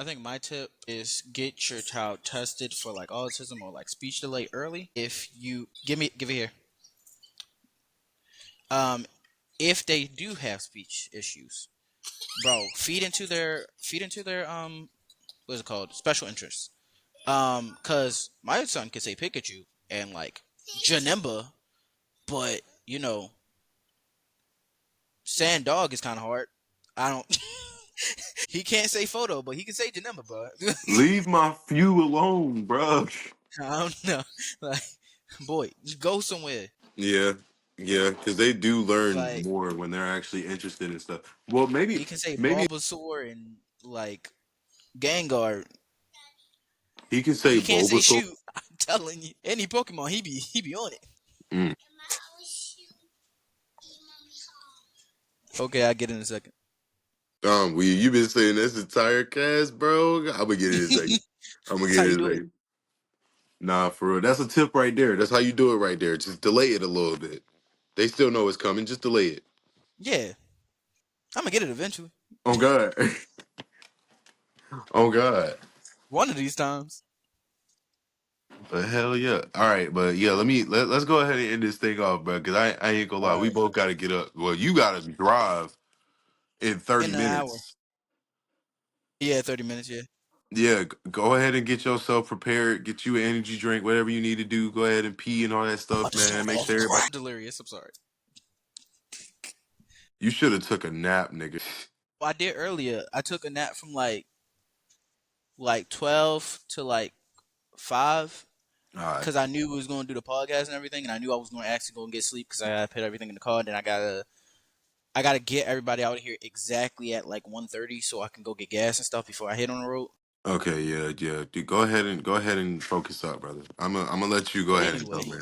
I think my tip is get your child tested for like autism or like speech delay early. If you give it here. Um, if they do have speech issues, bro, feed into their what is it called, special interests. Cause my son could say Pikachu and like Janemba, but saying dog is kind of hard. I don't. He can't say photo, but he can say Janemba, bro. Leave my few alone, bro. I don't know. Like, boy, go somewhere. Yeah, yeah, because they do learn Like, more when they're actually interested in stuff. Well, maybe, he can say maybe Bulbasaur and like Gengar. he can say He can't say Bulbasaur. shoot. I'm telling you, any Pokemon, he be on it. Mm. Okay, I get it in a second. We you been saying this entire cast, bro. I'm gonna get it in a second. I'm gonna That's get how it you in a do it. second. Nah, for real. That's a tip right there. That's how you do it right there. Just delay it a little bit. They still know it's coming. Just delay it. Yeah, I'm gonna get it eventually. Oh God. Oh God. One of these times. But hell yeah. All right, but yeah, let's go ahead and end this thing off, bro. Cause I ain't gonna All lie. We right, both gotta get up. Well, you gotta drive in 30 in an hour. minutes. Yeah, 30 minutes. Yeah. Yeah, go ahead and get yourself prepared. Get you an energy drink, whatever you need to do. Go ahead and pee and all that stuff, man. Make sure everybody. Delirious. I'm sorry. You should have took a nap, nigga. Well, I did earlier. I took a nap from like 12 to like 5 All right. because I knew we was going to do the podcast and everything, and I knew I was going to actually go and get sleep because I gotta put everything in the car. And then I gotta get everybody out of here exactly at like 1:30 so I can go get gas and stuff before I hit on the road. Okay, yeah, yeah. Dude, go ahead and focus up, brother. I'm gonna let you go But ahead and anyway, go, man.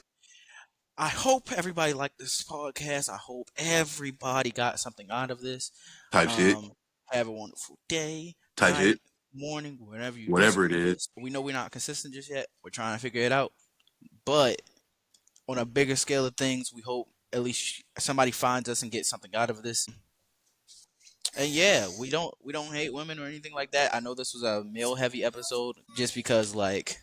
I hope everybody liked this podcast. I hope everybody got something out of this. Type shit. Um, have a wonderful day, Type shit. night, morning, whenever you Whatever listen it to is. this. We know we're not consistent just yet. We're trying to figure it out. But on a bigger scale of things, we hope at least somebody finds us and gets something out of this. And yeah, we don't hate women or anything like that. I know this was a male heavy episode just because like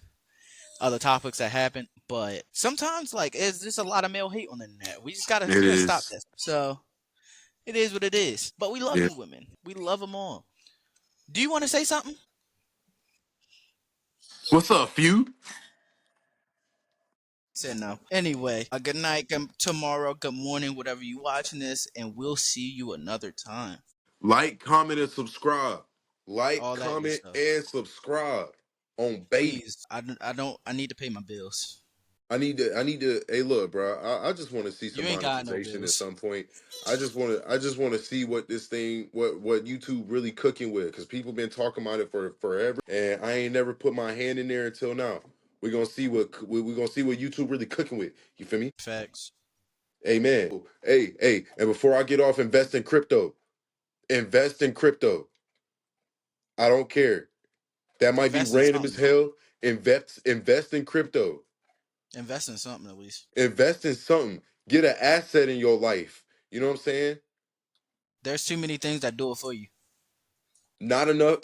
other topics that happened, but sometimes like it's just a lot of male hate on the internet. It We gotta stop is. that. So it is what it is. But we love Yeah. the women. We love them all. Do you want to say something? What's up, few? Said no. Anyway, a good night, tomorrow, good morning, whatever you watching this, and we'll see you another time. Like, comment, and subscribe. Like, All that good comment, stuff. and subscribe on baby. Please, I don't. I need to pay my bills. I need to. Hey, look, bro. I just want to see You some ain't got no monetization at bills. some point. I just want to see what this thing, what YouTube really cooking with, because people been talking about it for forever, and I ain't never put my hand in there until now. We're gonna see what YouTube really cooking with. You feel me? Facts. Amen. Hey, and before I get off, invest in crypto. Invest in crypto. I don't care. That might be Invest in random as something. hell. Invest in crypto. Invest in something at least. Invest in something. Get an asset in your life. You know what I'm saying? There's too many things that do it for you. Not enough.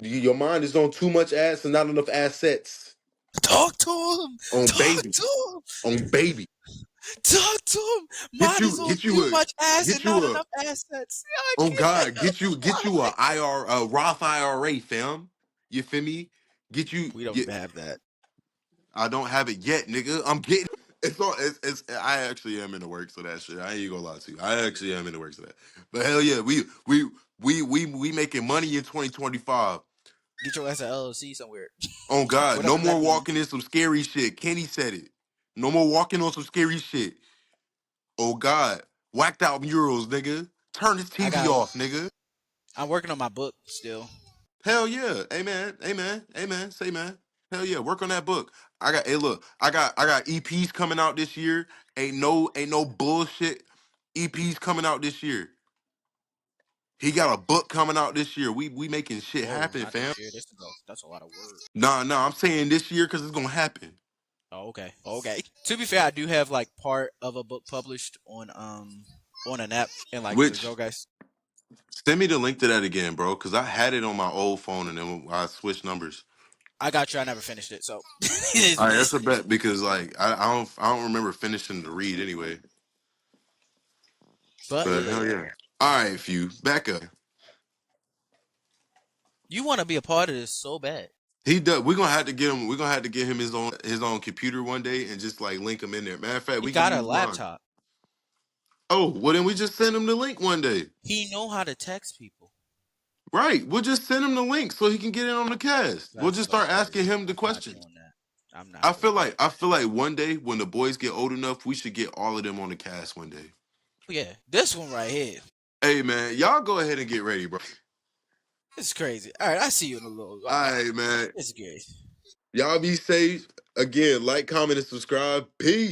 Your mind is on too much ass and not enough assets. Talk to him. On Talk baby. to him. On baby. Talk to him. Get Mine is you. on Get you too a. much ass and Get you not a. enough assets. I Oh can't. God. Get you a Roth IRA, fam. You feel me? Get you. We don't Get, even have that. I don't have it yet, nigga. I'm getting. It's all. It's. I actually am in the works of that shit. I ain't gonna lie to you. I actually am in the works of that. But hell yeah, we making money in 2025. Get your ass an LLC somewhere. Oh God, no Whatever more that means. walking in some scary shit. Kenny said it. No more walking on some scary shit. Oh God, whacked out murals, nigga. Turn this I TV got. off, nigga. I'm working on my book still. Hell yeah. Amen. Amen. Amen. Say man. Hell yeah. Work on that book. Hey look, I got EPs coming out this year. Ain't no bullshit. EPs coming out this year. He got a book coming out this year. We making shit Whoa, happen, not fam. this year. That's a lot of work. Nah, I'm saying this year because it's gonna happen. Oh, okay. Okay. To be fair, I do have like part of a book published on an app in like the Which Go Guys. send me the link to that again, bro. Cause I had it on my old phone and then I switched numbers. I got you. I never finished it, so it is All what right, it that's is. a bet because like I don't remember finishing the read anyway. But But hell yeah, yeah. All right, few back up. you want to be a part of this so bad. He does. We're gonna have to get him. We're gonna have to get him his own computer one day and just like link him in there. Matter of fact, He we can got a use mine. laptop. Oh, well then we just send him the link one day. He know how to text people. Right. We'll just send him the link so he can get in on the cast. We'll That's just so start asking crazy. him the I'm not questions. doing that. I'm I not feel doing that. like I feel like one day when the boys get old enough, we should get all of them on the cast one day. Oh, yeah, this one right here. Hey man, y'all go ahead and get ready, bro. It's crazy. All right, I see you in a little All while. right, man. It's great. Y'all be safe. Again, like, comment, and subscribe. Peace.